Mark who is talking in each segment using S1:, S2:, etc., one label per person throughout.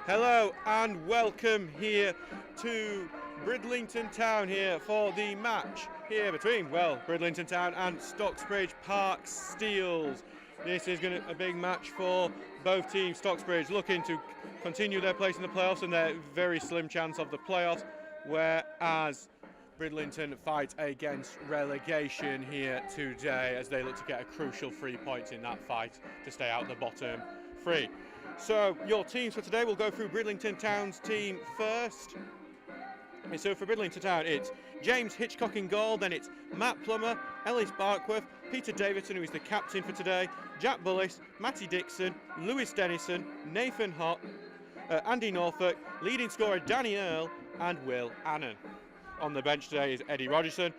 S1: Hello and welcome here to Bridlington Town here for the match here between, Bridlington Town and Stocksbridge Park Steels. This is going to be a big match for both teams. Stocksbridge looking to continue their place in the playoffs and their very slim chance of the playoffs, whereas Bridlington fight against relegation here today as they look to get a crucial 3 points in that fight to stay out the bottom three. So your teams for today, we'll go through Bridlington Town's team first. So for Bridlington Town, it's James Hitchcock in goal, then it's Matt Plummer, Ellis Barkworth, Peter Davidson, who is the captain for today, Jack Bullis, Matty Dixon, Lewis Dennison, Nathan Hott, Andy Norfolk, leading scorer Danny Earle, and Will Annan. On the bench today is Eddie Rogerson,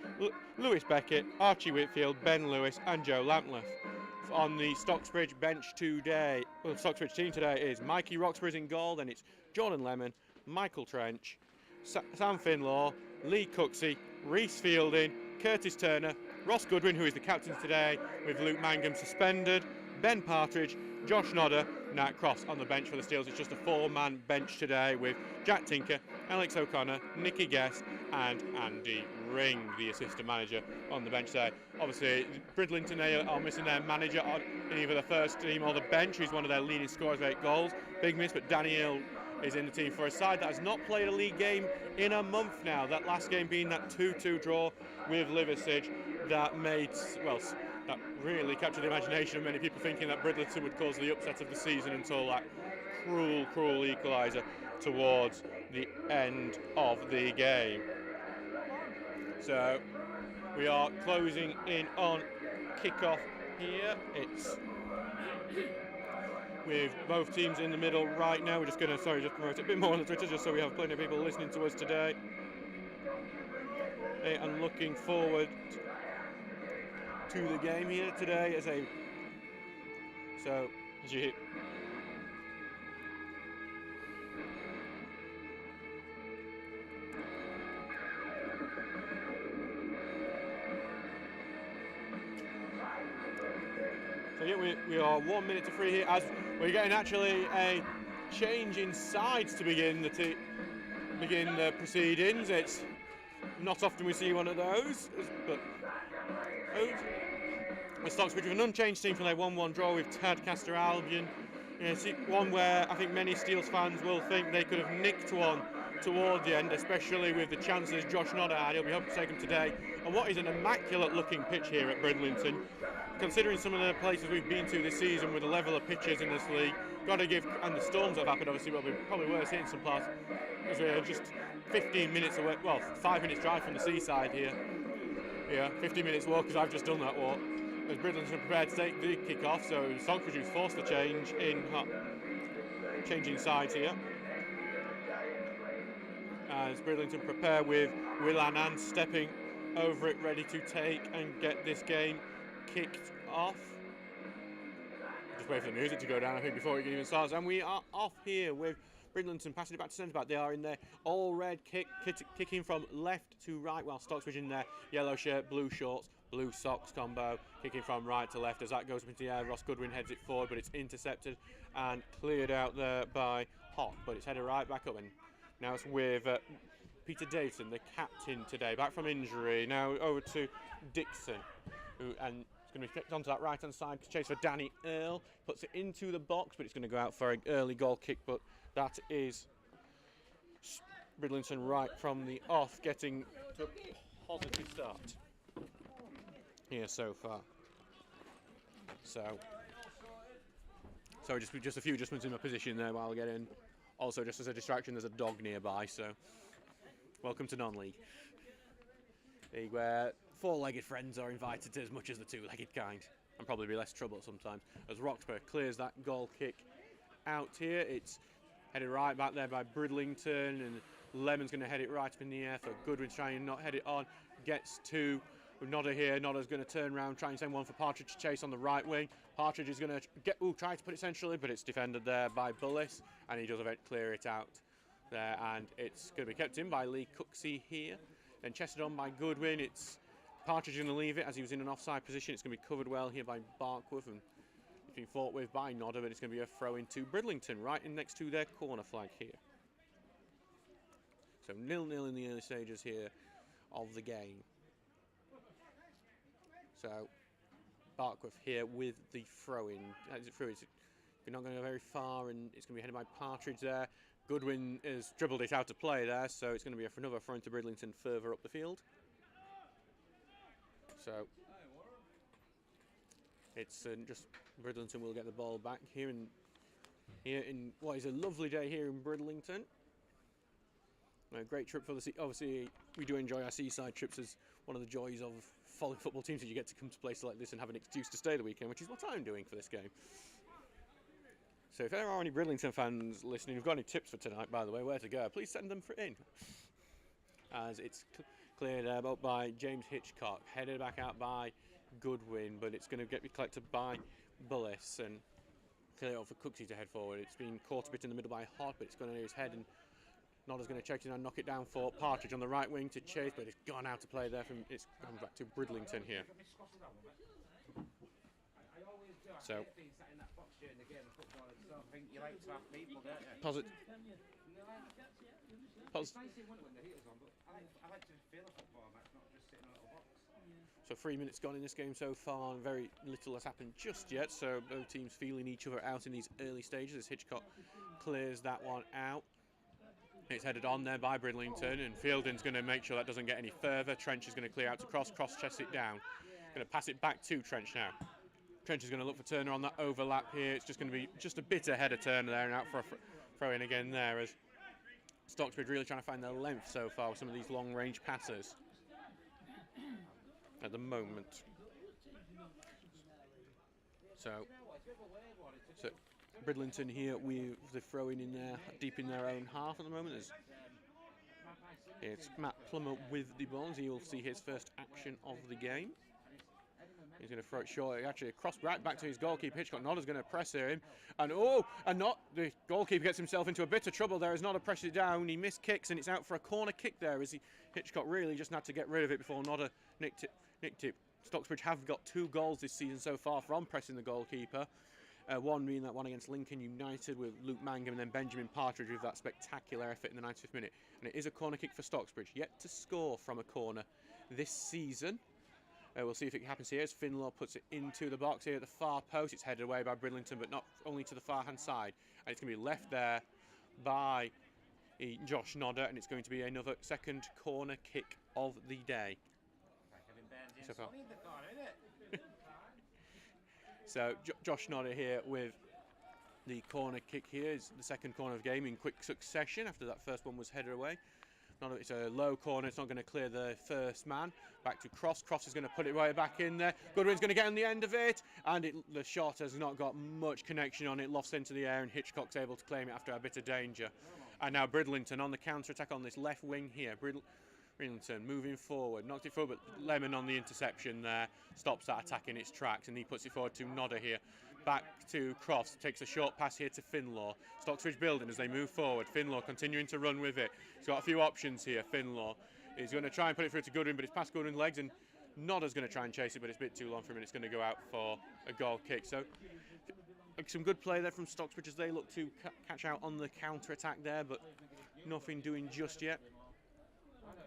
S1: Lewis Beckett, Archie Whitfield, Ben Lewis, and Joe Lampworth. On the Stocksbridge bench today, Stocksbridge team today is Mikey Roxburgh's in goal, then it's Jordan Lemon, Michael Trench, Sam Finlaw, Lee Cooksey, Reese Fielding, Curtis Turner, Ross Goodwin, who is the captain today with Luke Mangum suspended, Ben Partridge, Josh Nodder, Nat Cross. On the bench for the Steels, it's just a four-man bench today with Jack Tinker, Alex O'Connor, Nicky Guest, and Andy Ring, the assistant manager, on the bench today. Obviously, Bridlington are missing their manager in either the first team or the bench, who's one of their leading scorers with 8 goals. Big miss, but Danny Earle is in the team for a side that has not played a league game in a month now. That last game being that 2-2 draw with Liversedge that made, that really captured the imagination of many people, thinking that Bridlington would cause the upset of the season until that cruel equaliser towards the end of the game. So we are closing in on kick-off here. It's with both teams in the middle right now. We're just going to, just promote it a bit more on the Twitter just so we have plenty of people listening to us today. And looking forward to the game here today as you we are 1 minute to 3 here as we're getting actually a change in sides to begin the proceedings. It's not often we see one of those, but Stocksbridge with an unchanged team from their 1-1 draw with Tadcaster Albion. One where I think many Steels fans will think they could have nicked one toward the end, especially with the chances Josh Nodder had. He'll be hoping to take them today. And what is an immaculate looking pitch here at Bridlington, considering some of the places we've been to this season with the level of pitches in this league. Got to give, and the storms that have happened obviously will be probably worse here in some parts, because we're just 15 minutes away, 5 minutes drive from the seaside here. 15 minutes walk, because I've just done that walk. As Bridlington prepared to take the kick off, so Stocksbridge was forced to change changing sides here. As Bridlington prepare with Will Annan stepping over it, ready to take and get this game kicked off. Just wait for the music to go down, I think, before it even starts. And we are off here with Bridlington passing it back to centre back. They are in their all red kicking from left to right, while Stocksbridge in their yellow shirt, blue shorts, blue socks combo, kicking from right to left. As that goes up into the air, Ross Goodwin heads it forward, but it's intercepted and cleared out there by Hott. But it's headed right back up, and now it's with Peter Davidson, the captain today, back from injury. Now over to Dixon, and it's going to be flicked onto that right-hand side, chase for Danny Earle, puts it into the box, but it's going to go out for an early goal kick, but that is Bridlington right from the off, getting to a positive start here so far. So just a few adjustments in my position there while I get in. Also, just as a distraction, there's a dog nearby, so welcome to non-league. League where four-legged friends are invited to as much as the two-legged kind, and probably be less trouble sometimes. As Roxburgh clears that goal kick out here, it's headed right back there by Bridlington, and Lemon's going to head it right up in the air for Goodwin, trying to not head it on. Gets to Nodder here. Nodder's going to turn around, try and send one for Partridge to chase on the right wing. Partridge is going to try to put it centrally, but it's defended there by Bullis, and he does clear it out there, and it's going to be kept in by Lee Cooksey here. Then chested on by Goodwin. It's Partridge going to leave it as he was in an offside position. It's going to be covered well here by Barkworth, and been fought with by Nodder, but it's going to be a throw into Bridlington, right in next to their corner flag here. So 0-0 in the early stages here of the game. So Barkworth here with the throw-in. As it through, we're not going to go very far, and it's going to be headed by Partridge there. Goodwin has dribbled it out to play there, so it's going to be another throw into Bridlington further up the field. So it's just Bridlington will get the ball back here in what is a lovely day here in Bridlington. A great trip for the sea. Obviously, we do enjoy our seaside trips as one of the joys of following football teams, that you get to come to places like this and have an excuse to stay the weekend, which is what I'm doing for this game. So if there are any Bridlington fans listening who've got any tips for tonight, by the way, where to go, please send them in. As it's cleared up by James Hitchcock, headed back out by Goodwin, but it's going to get collected by Bullis and clear out for Cooksey to head forward. It's been caught a bit in the middle by Hart, but it's going to near his head, and Nodder's going to check it and knock it down for Partridge on the right wing to chase, but it's gone out to play there. It's gone back to Bridlington here. So positive. So 3 minutes gone in this game so far, and very little has happened just yet. So both teams feeling each other out in these early stages as Hitchcock clears that one out. It's headed on there by Bridlington, and Fielding's going to make sure that doesn't get any further. Trench is going to clear out to Cross chests it down. Going to pass it back to Trench now. Trench is going to look for Turner on that overlap here. It's just going to be just a bit ahead of Turner there, and out for a throw in again there, as Stocksbridge really trying to find their length so far with some of these long range passes at the moment. So Bridlington here with the throw-in there, deep in their own half at the moment. It's Matt Plummer with the ball. He will see his first action of the game. He's going to throw it short. Actually, cross right back to his goalkeeper. Hitchcock. Nodder's going to press him. And the goalkeeper gets himself into a bit of trouble there as Nodder presses it down. He missed kicks, and it's out for a corner kick there as Hitchcock really just had to get rid of it before Nodder nicked it. Stocksbridge have got 2 goals this season so far from pressing the goalkeeper. One being that one against Lincoln United with Luke Mangum, and then Benjamin Partridge with that spectacular effort in the 95th minute. And it is a corner kick for Stocksbridge, yet to score from a corner this season. We'll see if it happens here as Finlaw puts it into the box here at the far post. It's headed away by Bridlington, but not only to the far-hand side. And it's going to be left there by Josh Nodder, and it's going to be another second corner kick of the day. So far. So Josh Nodder here with the corner kick here. Is the second corner of the game in quick succession after that first one was headed away. It's a low corner, it's not going to clear the first man. Back to Cross. Cross is going to put it right back in there. Goodwin's going to get on the end of it, and the shot has not got much connection on it. Lofts into the air, and Hitchcock's able to claim it after a bit of danger. And now Bridlington on the counter-attack on this left wing here. Bridlington moving forward, knocked it forward, but Lemon on the interception there stops that attack in its tracks, and he puts it forward to Nodder here. Back to Cross, takes a short pass here to Finlaw. Stocksbridge building as they move forward. Finlaw continuing to run with it. He's got a few options here, Finlaw. He's going to try and put it through to Goodwin, but it's past Goodwin's legs, and Nodder's going to try and chase it, but it's a bit too long for him, and it's going to go out for a goal kick. So some good play there from Stocksbridge as they look to catch out on the counter-attack there, but nothing doing just yet.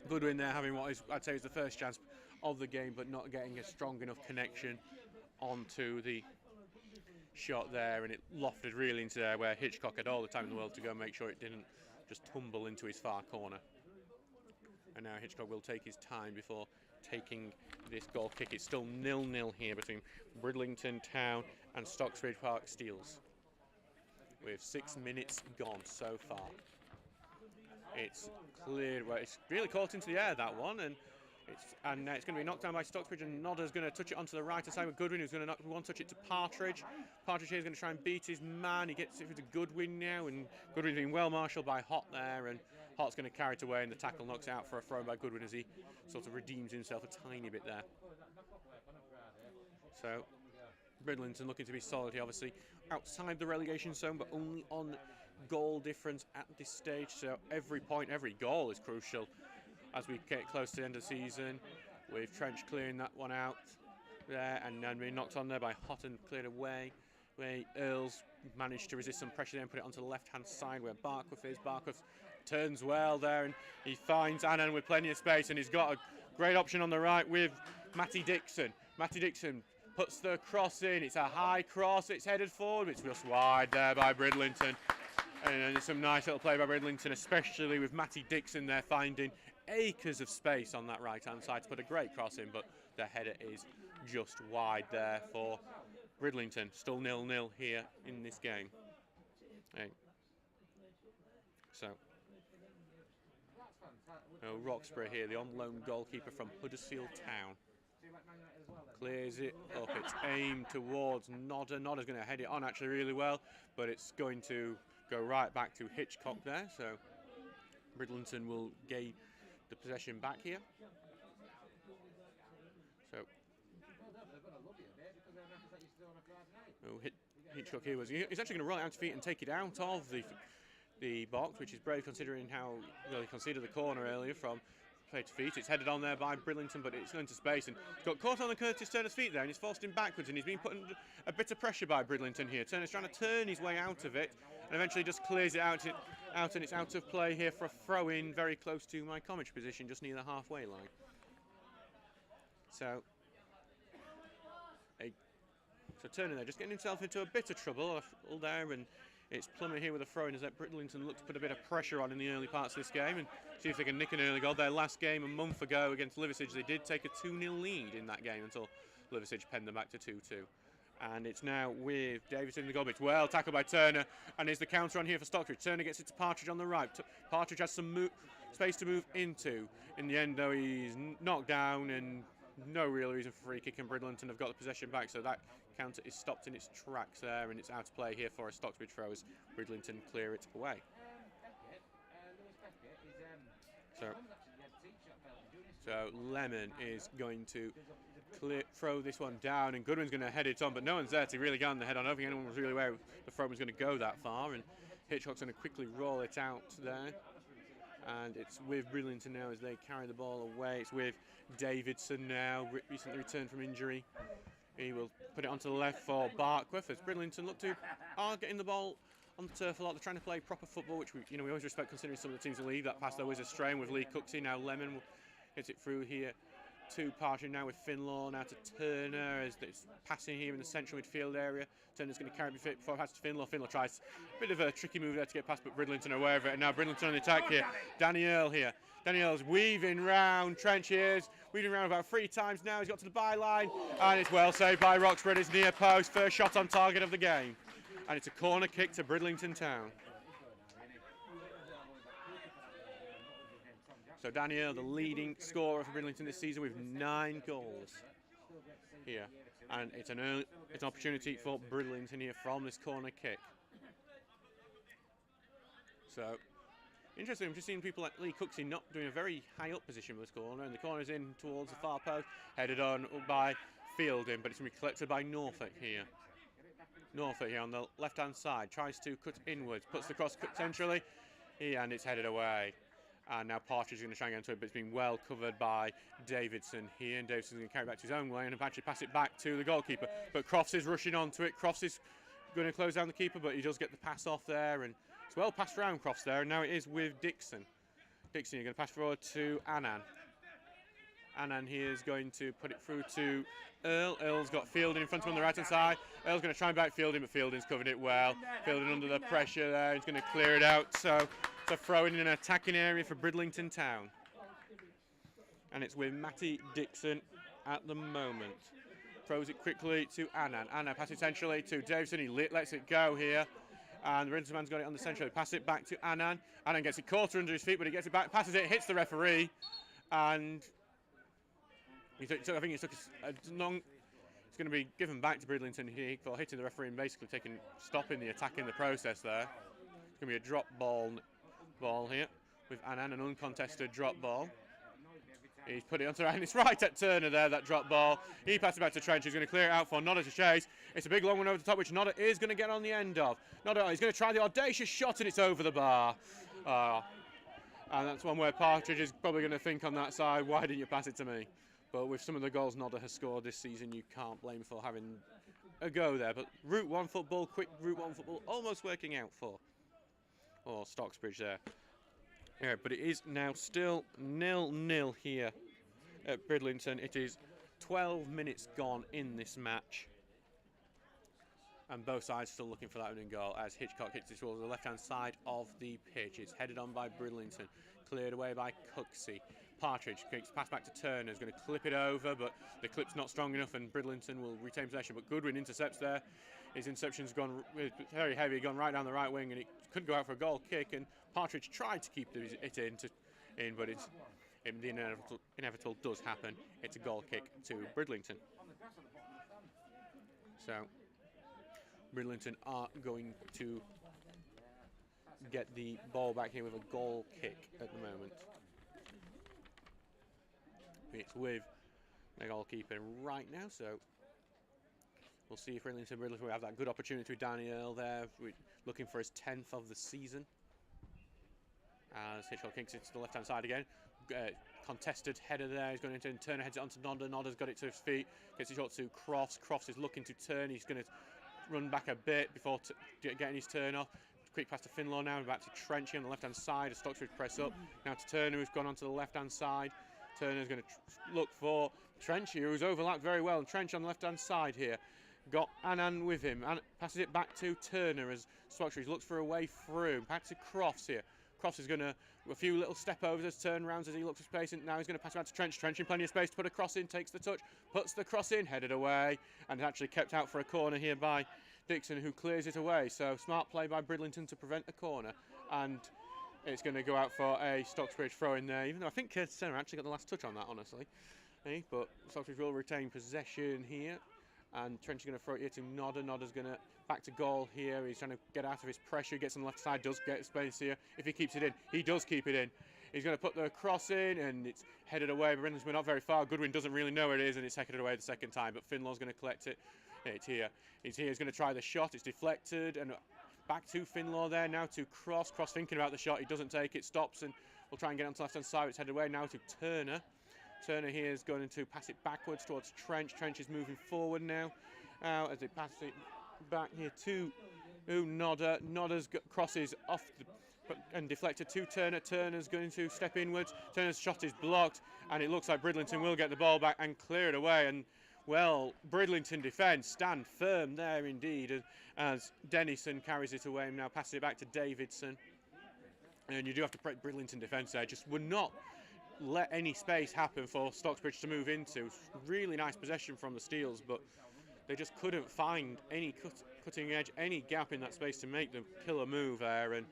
S1: Goodwin there having what is, I'd say, is the first chance of the game, but not getting a strong enough connection onto the shot there, and it lofted really into there where Hitchcock had all the time in the world to go and make sure it didn't just tumble into his far corner. And now Hitchcock will take his time before taking this goal kick. It's still 0-0 here between Bridlington Town and Stocksbridge Park Steels, with 6 minutes gone so far. It's cleared, well, it's really caught into the air, that one, and it's going to be knocked down by Stocksbridge, and Nodder's going to touch it onto the right side with Goodwin, who's going to knock one touch it to Partridge. Partridge here is going to try and beat his man. He gets it to Goodwin now, and Goodwin's being well marshalled by Hott there, and Hott's going to carry it away, and the tackle knocks out for a throw by Goodwin as he sort of redeems himself a tiny bit there. So Bridlington looking to be solid here, obviously outside the relegation zone, but only on goal difference at this stage. So every point, every goal is crucial as we get close to the end of the season, with Trench clearing that one out there, and then being knocked on there by Hott and cleared away. Where Earls managed to resist some pressure there and put it onto the left-hand side where Barkworth is. Barkworth turns well there and he finds Annan with plenty of space, and he's got a great option on the right with Matty Dixon. Matty Dixon puts the cross in. It's a high cross. It's headed forward. It's just wide there by Bridlington. And it's some nice little play by Bridlington, especially with Matty Dixon there finding acres of space on that right-hand side to put a great cross in, but the header is just wide there for Bridlington. Still 0-0 here in this game. Hey. So, Roxburgh here, the on-loan goalkeeper from Huddersfield Town. Clears it up. It's aimed towards Nodder. Nodder's going to head it on actually really well, but it's going to go right back to Hitchcock there. So Bridlington will gain the possession back here. So Hitchcock here he's actually going to roll it out to feet and take it out of the box, which is brave considering how he conceded the corner earlier from play to feet. It's headed on there by Bridlington, but it's into space and he's got caught on the Curtis Turner's feet there and he's forced him backwards, and he's been put under a bit of pressure by Bridlington here. Turner's trying to turn his way out of it and eventually just clears it out and it's out of play here for a throw-in very close to my commentary position, just near the halfway line. So Turner there just getting himself into a bit of trouble all there, and it's Plummer here with a throw-in as Bridlington look to put a bit of pressure on in the early parts of this game and see if they can nick an early goal. Their last game a month ago against Liversidge, they did take a 2-0 lead in that game until Liversidge penned them back to 2-2. And it's now with Davidson in the goal. It's well tackled by Turner, and there's the counter on here for Stocksbridge. Turner gets it to Partridge on the right. Partridge has some space to move into. In the end, though, he's knocked down, and no real reason for free kick, and Bridlington have got the possession back, so that counter is stopped in its tracks there, and it's out of play here for a Stocksbridge throw as Bridlington clear it away. So Lemon is going to throw this one down, and Goodwin's going to head it on, but no one's there to really get on the head on. I don't think anyone was really aware the throw was going to go that far, and Hitchcock's going to quickly roll it out there. And it's with Bridlington now as they carry the ball away. It's with Davidson now, recently returned from injury. He will put it onto the left for Barkworth as Bridlington look to getting the ball on the turf a lot. They're trying to play proper football, which we always respect considering some of the teams in the league. That pass though is a strain with Lee Cooksey. Now Lemon will get it through here to Partridge, now with Finlaw, now to Turner as it's passing here in the central midfield area. Turner's going to carry it before it passes to Finlaw. Finlaw tries a bit of a tricky move there to get past, but Bridlington are aware of it. And now Bridlington on the attack here. Danny Earl here. Danny Earl's weaving round. Trench here, weaving around about 3 times now. He's got to the byline, and it's well saved by Roxburgh. It's near post. First shot on target of the game. And it's a corner kick to Bridlington Town. So Danny Earl, the leading scorer for Bridlington this season with 9 goals here. And it's an opportunity for Bridlington here from this corner kick. So, interesting, I'm just seeing people like Lee Cooksey not doing a very high up position with this corner, and the corner's in towards the far post, headed on by Fielding, but it's going to be collected by Norfolk here. Norfolk here on the left-hand side, tries to cut inwards, puts the cross centrally, and it's headed away. And now Partridge is going to try and get into it, but it's been well covered by Davidson here. And Davidson's going to carry it back to his own lane and actually pass it back to the goalkeeper. But Crofts is rushing onto it. Crofts is going to close down the keeper, but he does get the pass off there. And it's well passed around Crofts there. And now it is with Dixon. Dixon, you're going to pass forward to Annan. Annan here is going to put it through to Earl. Earl's got Fielding in front of him on the right-hand side. Earl's going to try and back Fielding, but Fielding's covered it well. Fielding under the pressure there. He's going to clear it out. So throwing in an attacking area for Bridlington Town. And it's with Matty Dixon at the moment. Throws it quickly to Annan. Annan passes centrally to Davison. He lets it go here. And the Bridlington man's got it on the central. Pass it back to Annan. Annan gets it caught under his feet, but he gets it back, passes it, hits the referee. And I think it took a long... It's going to be given back to Bridlington here for hitting the referee and basically stopping the attack in the process there. It's going to be a drop ball here with Annan, an uncontested drop ball. He's put it onto and it's right at Turner there, that drop ball. He passes it back to Trench, who's going to clear it out for Nodder to chase. It's a big long one over the top, which Nodder is going to get on the end of. Nodder, he's going to try the audacious shot, and it's over the bar. And that's one where Partridge is probably going to think on that side, why didn't you pass it to me? But with some of the goals Nodder has scored this season, you can't blame him for having a go there, but Route 1 football, quick Route 1 football, almost working out for Stocksbridge there. Yeah, but it is now still 0-0 here at Bridlington. It is 12 minutes gone in this match. And both sides still looking for that winning goal as Hitchcock kicks it towards the left-hand side of the pitch. It's headed on by Bridlington, cleared away by Cooksey. Partridge kicks pass back to Turner, is going to clip it over, but the clip's not strong enough and Bridlington will retain possession. But Goodwin intercepts there. His interception's gone very heavy, gone right down the right wing, and it couldn't go out for a goal kick. And Partridge tried to keep it in, but the inevitable does happen. It's a goal kick to Bridlington. So Bridlington are going to get the ball back here with a goal kick at the moment. It's with the goalkeeper right now, so we'll see if Bridlington will have that good opportunity with Daniel there, looking for his 10th of the season. As Hitchcock kicks it to the left-hand side again. Contested header there, he's going into and Turner heads it onto Nodder. Nodder's got it to his feet, gets it shot to Crofts. Crofts is looking to turn, he's going to run back a bit before getting his turn off. Quick pass to Finlaw now, back to Trenchy on the left-hand side as Stocksbridge press up. Now to Turner, who's gone onto the left-hand side. Turner's going to look for Trenchy, who's overlapped very well. And Trench on the left-hand side here. Got Annan with him. And passes it back to Turner as Stocksbridge looks for a way through. Back to Crofts here. Crofts is going to, a few little step overs as turn rounds as he looks for space. And now he's going to pass it back to Trench. Trench in plenty of space to put a cross in, takes the touch, puts the cross in, headed away. And actually kept out for a corner here by Dixon, who clears it away. So smart play by Bridlington to prevent a corner. And it's going to go out for a Stocksbridge throw in there, even though I think Curtis Turner actually got the last touch on that, honestly. But Stocksbridge will retain possession here. And Trench is going to throw it here to Nodder. Nodder's going to back to goal here. He's trying to get out of his pressure. Gets on the left side, does get space here. If he keeps it in, he does keep it in. He's going to put the cross in, and it's headed away. Bridlington not very far. Goodwin doesn't really know where it is, and it's headed away the second time. But Finlaw's going to collect it. It's here. He's here. He's going to try the shot. It's deflected, and back to Finlaw there. Now to Cross. Cross thinking about the shot. He doesn't take it. Stops, and will try and get onto the left-hand side. It's headed away now to Turner. Turner here is going to pass it backwards towards Trench. Trench is moving forward now. As they pass it back here to Nodder. Nodder's crosses off and deflected to Turner. Turner's going to step inwards. Turner's shot is blocked, and it looks like Bridlington will get the ball back and clear it away. And well, Bridlington defence stand firm there indeed as Dennison carries it away and now passes it back to Davidson. And you do have to break Bridlington defence there. Just would not let any space happen for Stocksbridge to move into. Really nice possession from the Steels, but they just couldn't find any cutting edge, any gap in that space to make them kill a move there. And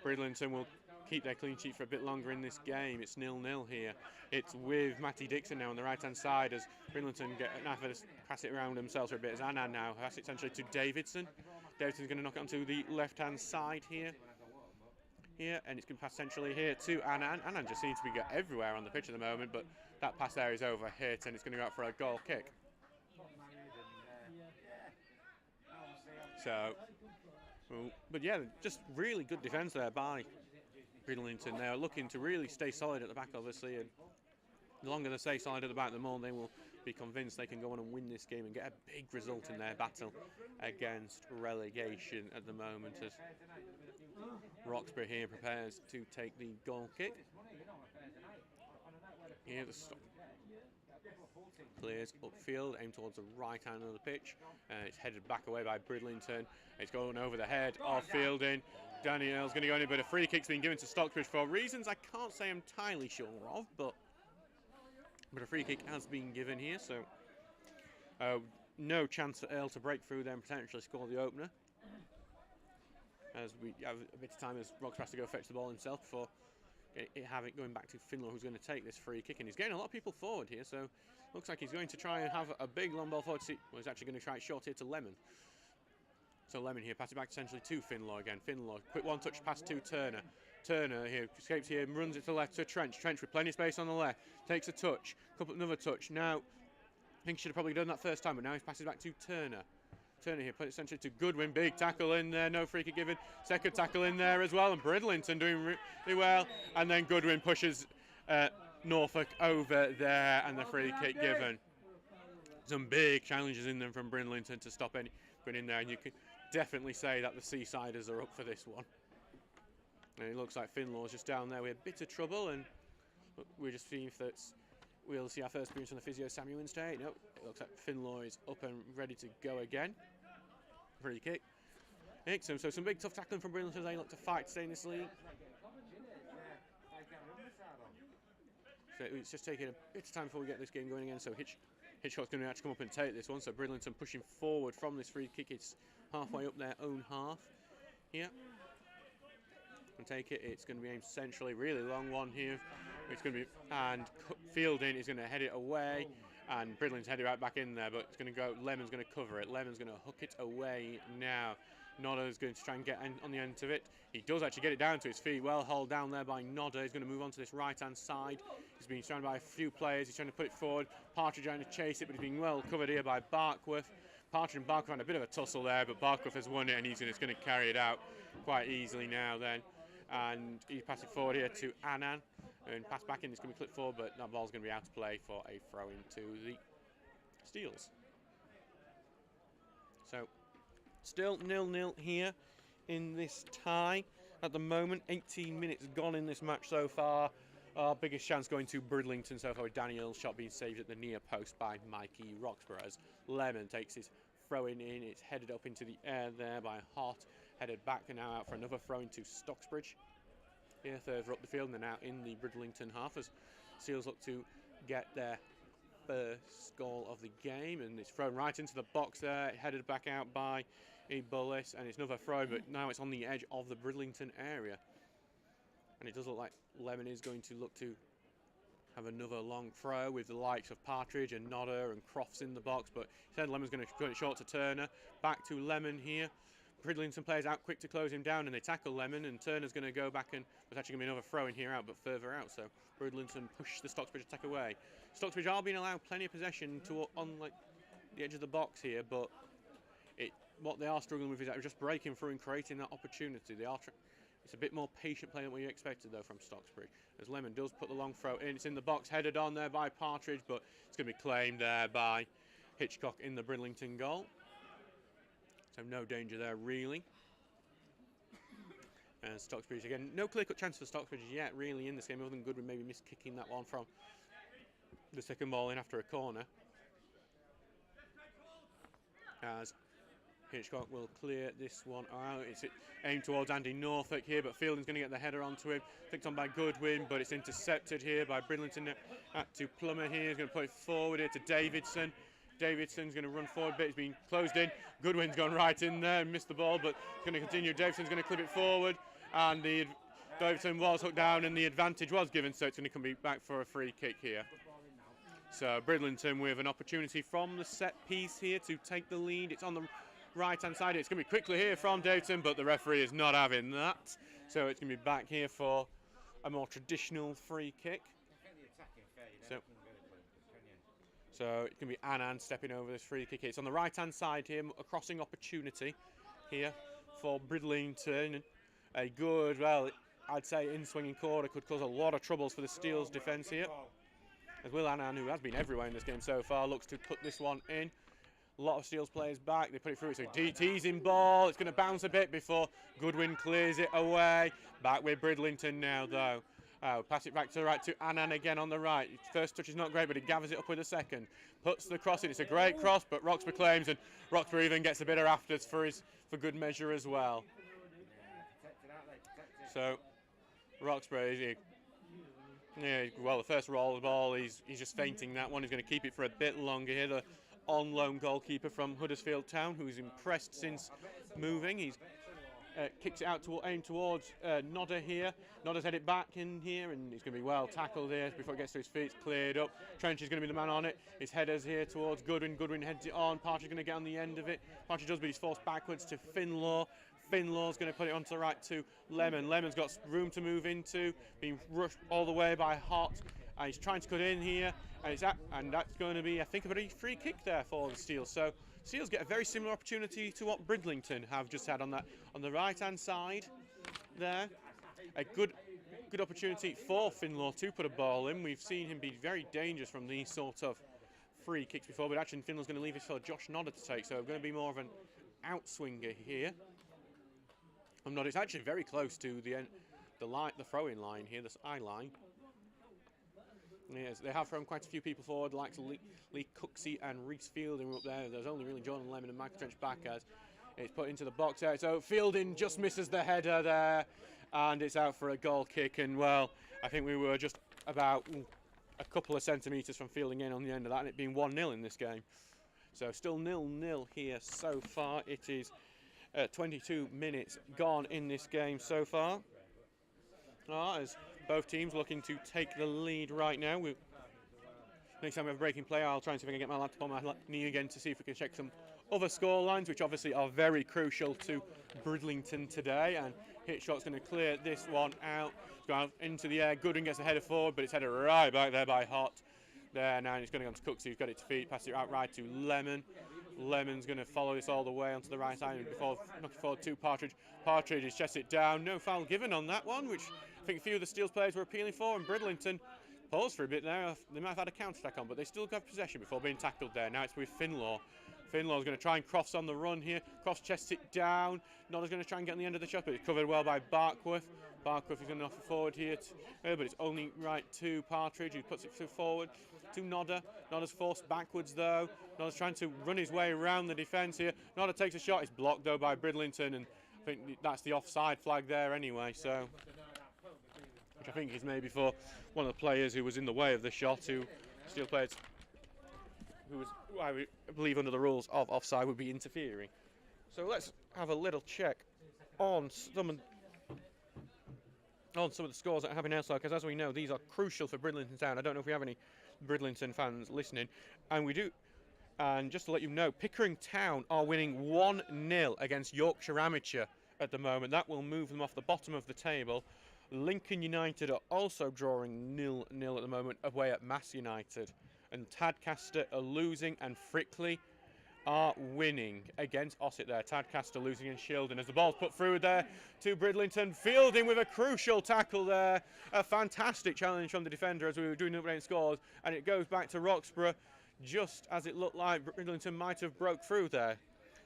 S1: Bridlington will keep their clean sheet for a bit longer in this game. It's 0-0 here. It's with Matty Dixon now on the right-hand side as Bridlington get an effort to pass it around themselves for a bit as Annan now pass it essentially to Davidson. Davidson's going to knock it onto the left-hand side here. And it's going to pass centrally here to Annan. Annan just seems to be everywhere on the pitch at the moment, but that pass there is overhit and it's going to go out for a goal kick. So, but yeah, just really good defence there by Bridlington. They're looking to really stay solid at the back, obviously, and the longer they stay solid at the back, the more they will be convinced they can go on and win this game and get a big result in their battle against relegation at the moment as Roxbury here prepares to take the goal kick. Here the stop. Clears upfield, aimed towards the right hand of the pitch. It's headed back away by Bridlington. It's going over the head of Fielding. Daniel's going to go in, but a free kick's been given to Stocksbridge for reasons I can't say I'm entirely sure of, but a free kick has been given here, so no chance for Earl to break through there and potentially score the opener. As we have a bit of time as Roxbury has to go fetch the ball himself before going back to Finlaw, who's going to take this free kick, and he's getting a lot of people forward here, so looks like he's going to try and have a big long ball forward. Well, he's actually going to try it short here to Lemon. So Lemon here, pass it back essentially to Finlaw again. Finlaw, quick one-touch pass to Turner. Turner here, escapes here, runs it to the left to Trench. Trench with plenty of space on the left, takes a touch, another touch. Now, I think he should have probably done that first time, but now he passes back to Turner. Turner here, put it essentially to Goodwin. Big tackle in there, no free kick given. Second tackle in there as well, and Bridlington doing really well. And then Goodwin pushes Norfolk over there, and the free kick given. some big challenges in them from Bridlington to stop any going in there, and you can definitely say that the Seasiders are up for this one. And it looks like Finlaw's just down there with a bit of trouble, and we're just seeing if that's. We'll see our first appearance from the physio, Samuel Winstay. No, it looks like Finlaw is up and ready to go again. Free kick. So some big tough tackling from Bridlington as they look to fight to stay in this league. So it's just taking a bit of time before we get this game going again. So Hitchcock's going to actually come up and take this one. So Bridlington pushing forward from this free kick. It's halfway up their own half here. And take it. It's going to be aimed centrally. Really long one here. It's going to be, and Fielding is going to head it away, and Bridlington's headed right back in there. But it's going to go. Lemon's going to cover it. Lemon's going to hook it away now. Nodder's going to try and get on the end of it. He does actually get it down to his feet. Well held down there by Nodder. He's going to move on to this right-hand side. He's being surrounded by a few players. He's trying to put it forward. Partridge trying to chase it, but he's being well covered here by Barkworth. Partridge and Barkworth had a bit of a tussle there, but Barkworth has won it, and he's just going to carry it out quite easily now then. And he's passing forward here to Annan. And pass back in, it's going to be clipped forward, but that ball's going to be out of play for a throw into the Steels. So, still 0-0 here in this tie at the moment. 18 minutes gone in this match so far. Our biggest chance going to Bridlington so far, with Daniel's shot being saved at the near post by Mikey Roxburgh. As Lemon takes his throw-in in, it's headed up into the air there by Hart. Headed back and now out for another throw into Stocksbridge. Here, further up the field, and they're now in the Bridlington half as Seals look to get their first goal of the game, and it's thrown right into the box there, headed back out by Bullis, and it's another throw, but now it's on the edge of the Bridlington area. And it does look like Lemon is going to look to have another long throw with the likes of Partridge and Nodder and Crofts in the box, but instead Lemon's going to cut it short to Turner. Back to Lemon here. Bridlington players out quick to close him down, and they tackle Lemon, and Turner's going to go back, and there's actually going to be another throw in here out, but further out, so Bridlington push the Stocksbridge attack away. Stocksbridge are being allowed plenty of possession on like the edge of the box here, but what they are struggling with is just breaking through and creating that opportunity. It's a bit more patient play than what you expected though from Stocksbridge, as Lemon does put the long throw in. It's in the box, headed on there by Partridge, but it's going to be claimed there by Hitchcock in the Bridlington goal. So no danger there, really. And Stocksbridge, again, no clear-cut chance for Stocksbridge yet, really, in this game, other than Goodwin maybe miss-kicking that one from the second ball in after a corner. As Hitchcock will clear this one out. It's aimed towards Andy Norfolk here, but Fielding's going to get the header onto him. Flicked on by Goodwin, but it's intercepted here by Bridlington. To Plummer here. He's going to put it forward here to Davidson. Davidson's going to run forward a bit. He's been closed in. Goodwin's gone right in there and missed the ball, but going to continue. Davidson's going to clip it forward, and Davidson was hooked down, and the advantage was given, so it's going to come back for a free kick here. So Bridlington with an opportunity from the set piece here to take the lead. It's on the right-hand side. It's going to be quickly here from Davidson, but the referee is not having that. So it's going to be back here for a more traditional free kick. So it's going to be Annan stepping over this free kick. It's on the right-hand side here, a crossing opportunity here for Bridlington. A good, well, I'd say in-swinging corner could cause a lot of troubles for the Steel's defence here. As Will Annan, who has been everywhere in this game so far, looks to put this one in. A lot of Steel's players back. They put it through. So DT's in ball. It's going to bounce a bit before Goodwin clears it away. Back with Bridlington now, though. Pass it back to the right to Annan again on the right. First touch is not great, but he gathers it up with a second. Puts the cross in. It's a great cross, but Roxburgh claims, and Roxburgh even gets a bit of afters for good measure as well. So Roxburgh, well, the first roll of the ball, he's just feinting that one. He's going to keep it for a bit longer here. The on-loan goalkeeper from Huddersfield Town, who's impressed since moving. He's kicks it out aimed towards Nodder here. Nodder's headed back in here, and he's going to be well tackled here before it gets to his feet. It's cleared up. Trench is going to be the man on it. His header's here towards Goodwin. Goodwin heads it on. Partridge going to get on the end of it. Partridge does, but he's forced backwards to Finlaw. Finlaw's going to put it onto the right to Lemon. Lemon's got room to move into, being rushed all the way by Hart. And he's trying to cut in here, and that's going to be, I think, a very free kick there for the Steels. So Steels get a very similar opportunity to what Bridlington have just had on the right-hand side there. A good opportunity for Finlaw to put a ball in. We've seen him be very dangerous from these sort of free kicks before, but actually Finland's going to leave this for Josh Nodder to take, so going to be more of an outswinger here. Nodder, it's actually very close to the end, the throw-in line here, the eye line. Yes, they have thrown quite a few people forward, like Lee Cooksey and Reese Fielding up there. There's only really Jordan Lemon and Michael Trench back as it's put into the box there. So Fielding just misses the header there, and it's out for a goal kick. And well, I think we were just about a couple of centimetres from Fielding in on the end of that, and it being 1-0 in this game. So still 0-0 here so far. It is 22 minutes gone in this game so far. As both teams looking to take the lead right now. Next time we have a breaking play, I'll try and see if I can get my laptop on my knee again to see if we can check some other score lines, which obviously are very crucial to Bridlington today. And Hitshot's going to clear this one out. It's going out into the air. Goodwin gets the header forward, but it's headed right back there by Hott. There now, and it's going to go to Cooksey, who's got it to feet, pass it out right to Lemon. Lemon's going to follow this all the way onto the right side and before knocking forward to Partridge. Partridge is chest it down. No foul given on that one, which I think a few of the Steels players were appealing for, and Bridlington paused for a bit there. They might have had a counter-attack on, but they still got possession before being tackled there. Now it's with Finlaw. Finlaw's going to try and cross on the run here. Cross chests it down. Nodder's going to try and get on the end of the shot, but it's covered well by Barkworth. Barkworth is going to offer forward here, but it's only right to Partridge, who puts it forward to Nodder. Nodder's forced backwards though. Nodder's trying to run his way around the defence here. Nodder takes a shot. It's blocked though by Bridlington, and I think that's the offside flag there anyway. So, which I think is maybe for one of the players who was in the way of the shot, who Steel players, who was, I believe, under the rules of offside, would be interfering. So let's have a little check on some of the scores that are happening elsewhere, because as we know, these are crucial for Bridlington Town. I don't know if we have any Bridlington fans listening, and we do. And just to let you know, Pickering Town are winning 1-0 against Yorkshire Amateur at the moment. That will move them off the bottom of the table. Lincoln United are also drawing 0-0 at the moment away at Mass United. And Tadcaster are losing, and Frickley are winning against Ossett there. Tadcaster losing in Shildon as the ball's put through there to Bridlington. Fielding with a crucial tackle there. A fantastic challenge from the defender as we were doing the updating scores. And it goes back to Roxburgh just as it looked like Bridlington might have broke through there.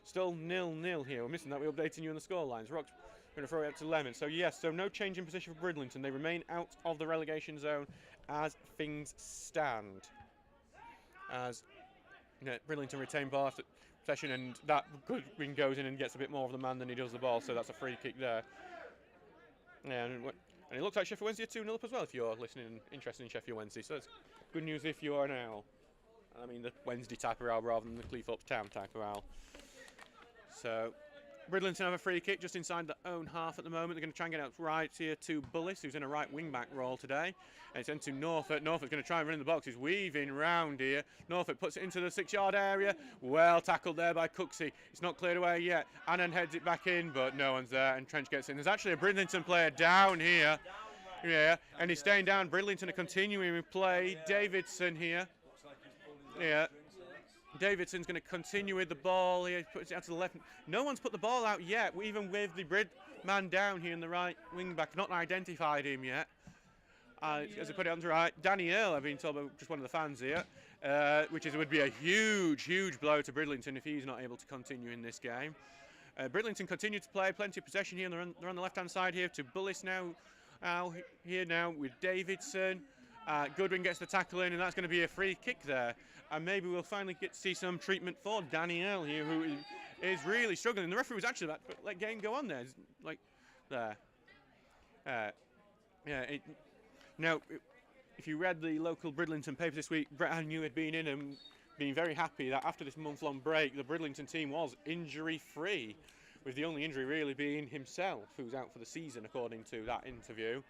S1: Still 0-0 here. We're missing that. We're updating you on the score lines. Roxburgh going to throw it up to Lemon. So yes, so no change in position for Bridlington. They remain out of the relegation zone as things stand. As Bridlington retain ball after possession, and that Goodwin goes in and gets a bit more of the man than he does the ball, so that's a free kick there. Yeah, and it looks like Sheffield Wednesday are 2-0 up as well if you're listening and interested in Sheffield Wednesday, so that's good news if you are now. I mean the Wednesday type of owl rather than the Cleethorpes Town type of owl. So Bridlington have a free kick just inside their own half at the moment. They're going to try and get out right here to Bullis, who's in a right wing-back role today. And it's into Norfolk. Norfolk's going to try and run in the box. He's weaving round here. Norfolk puts it into the 6-yard area. Well tackled there by Cooksey. It's not cleared away yet. Annan heads it back in, but no one's there. And Trench gets in. There's actually a Bridlington player down here. Yeah, and he's staying down. Bridlington are continuing with play. Davidson here. Yeah. Davidson's going to continue with the ball here, puts it out to the left. No one's put the ball out yet, even with the Brid man down here in the right wing back. Not identified him yet. As I put it on the right, Danny Earl, I've been told by just one of the fans here, would be a huge blow to Bridlington if he's not able to continue in this game. Bridlington continue to play, plenty of possession here, and they're on the left-hand side here to Bullis now, here now with Davidson. Goodwin gets the tackle in, and that's going to be a free kick there. And maybe we'll finally get to see some treatment for Danielle here, who is really struggling. The referee was actually about to let game go on there, like there. Now, if you read the local Bridlington paper this week, Brett Agnew had been in and been very happy that after this month-long break, the Bridlington team was injury-free, with the only injury really being himself, who's out for the season, according to that interview.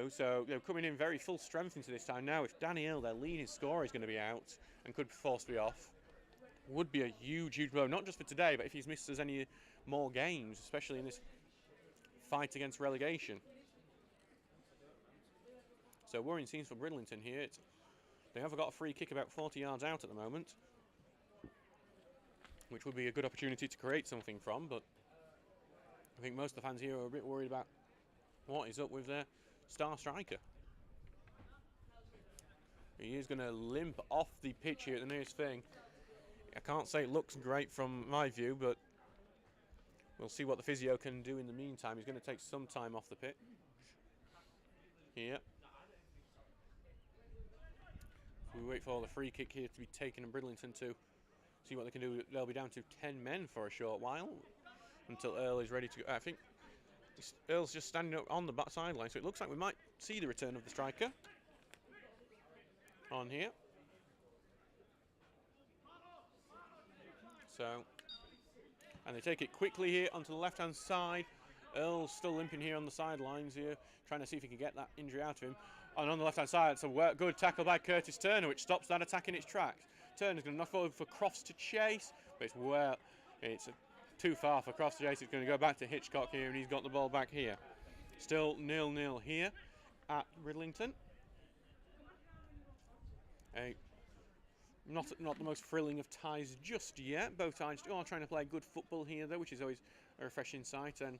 S1: So they're coming in very full strength into this time now. If Danny Hill, their leading scorer, is going to be out and could be forced to be off, would be a huge blow, not just for today, but if he's missed us any more games, especially in this fight against relegation. So worrying scenes for Bridlington here. They have got a free kick about 40 yards out at the moment, which would be a good opportunity to create something from, but I think most of the fans here are a bit worried about what is up with their star striker. He is going to limp off the pitch here at the nearest thing. I can't say it looks great from my view, but we'll see what the physio can do in the meantime. He's going to take some time off the pitch. Here. So we wait for the free kick here to be taken, and Bridlington to see what they can do. They'll be down to 10 men for a short while until Earl is ready to go. I think Earl's just standing up on the back sideline, so it looks like we might see the return of the striker on here. So, and they take it quickly here onto the left-hand side. Earl's still limping here on the sidelines here, trying to see if he can get that injury out of him. And on the left-hand side, it's a good tackle by Curtis Turner, which stops that attack in its tracks. Turner's going to knock forward for Crofts to chase, but it's too far for Crofts to chase. It's going to go back to Hitchcock here, and he's got the ball back here. Still 0-0 here at Bridlington. Not the most thrilling of ties just yet. Both sides are trying to play good football here, though, which is always a refreshing sight. And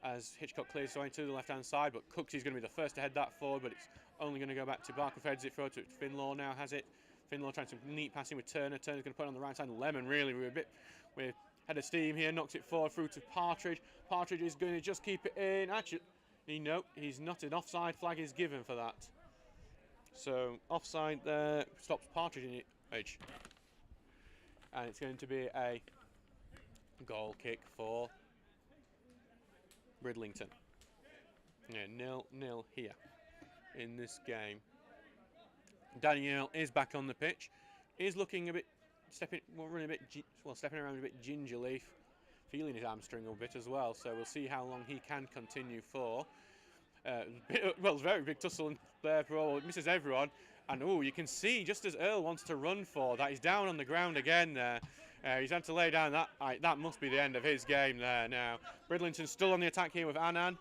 S1: as Hitchcock clears away to the left-hand side, but Cooksy's going to be the first to head that forward, but it's only going to go back to Barker. Heads it forward to Finlaw. Now has it. Finlaw trying some neat passing with Turner. Turner's going to put it on the right side. Lemon really we're head of steam here. Knocks it forward through to Partridge. Partridge is going to just keep it in. Actually, no, he's not. An offside flag is given for that. So offside there stops Partridge in it, and it's going to be a goal kick for Bridlington. Yeah, 0-0 here in this game. Daniel is back on the pitch. Is looking a bit, stepping around a bit gingerly, feeling his hamstring a bit as well. So we'll see how long he can continue for. It's very big tussle there. It misses everyone, and you can see just as Earl wants to run for that, he's down on the ground again there. He's had to lay down that. That must be the end of his game there now. Bridlington's still on the attack here with Annan.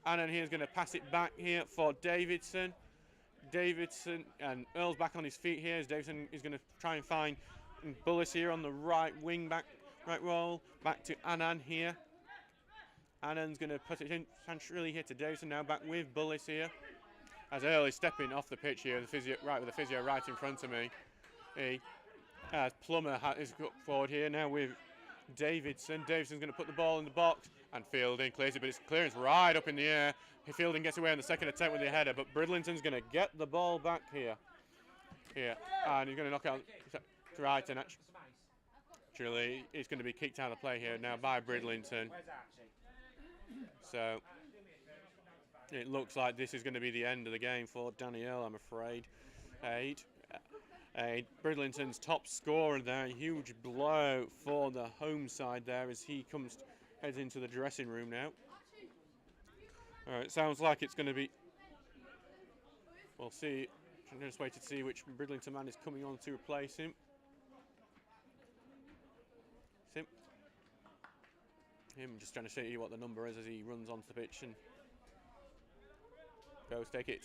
S1: Annan here is going to pass it back here for Davidson. And Earl's back on his feet here as Davidson is going to try and find Bullis here on the right wing back, right roll. Back to Annan here. Annan's going to put it in centrally here to Davidson, now back with Bullis here. As Earl is stepping off the pitch here, with the physio right in front of me. As Plummer is forward here now with Davidson. Davidson's going to put the ball in the box, and Fielding clears it, but it's clearance right up in the air. Fielding gets away on the second attempt with the header, but Bridlington's going to get the ball back here. And he's going to knock out to right, and actually it's going to be kicked out of play here now by Bridlington. So it looks like this is going to be the end of the game for Daniel, I'm afraid. Bridlington's top scorer there, a huge blow for the home side there as he heads into the dressing room now. All right, sounds like it's going to be. We'll see. Just wait to see which Bridlington man is coming on to replace him. Him just trying to see what the number is as he runs onto the pitch and goes take it.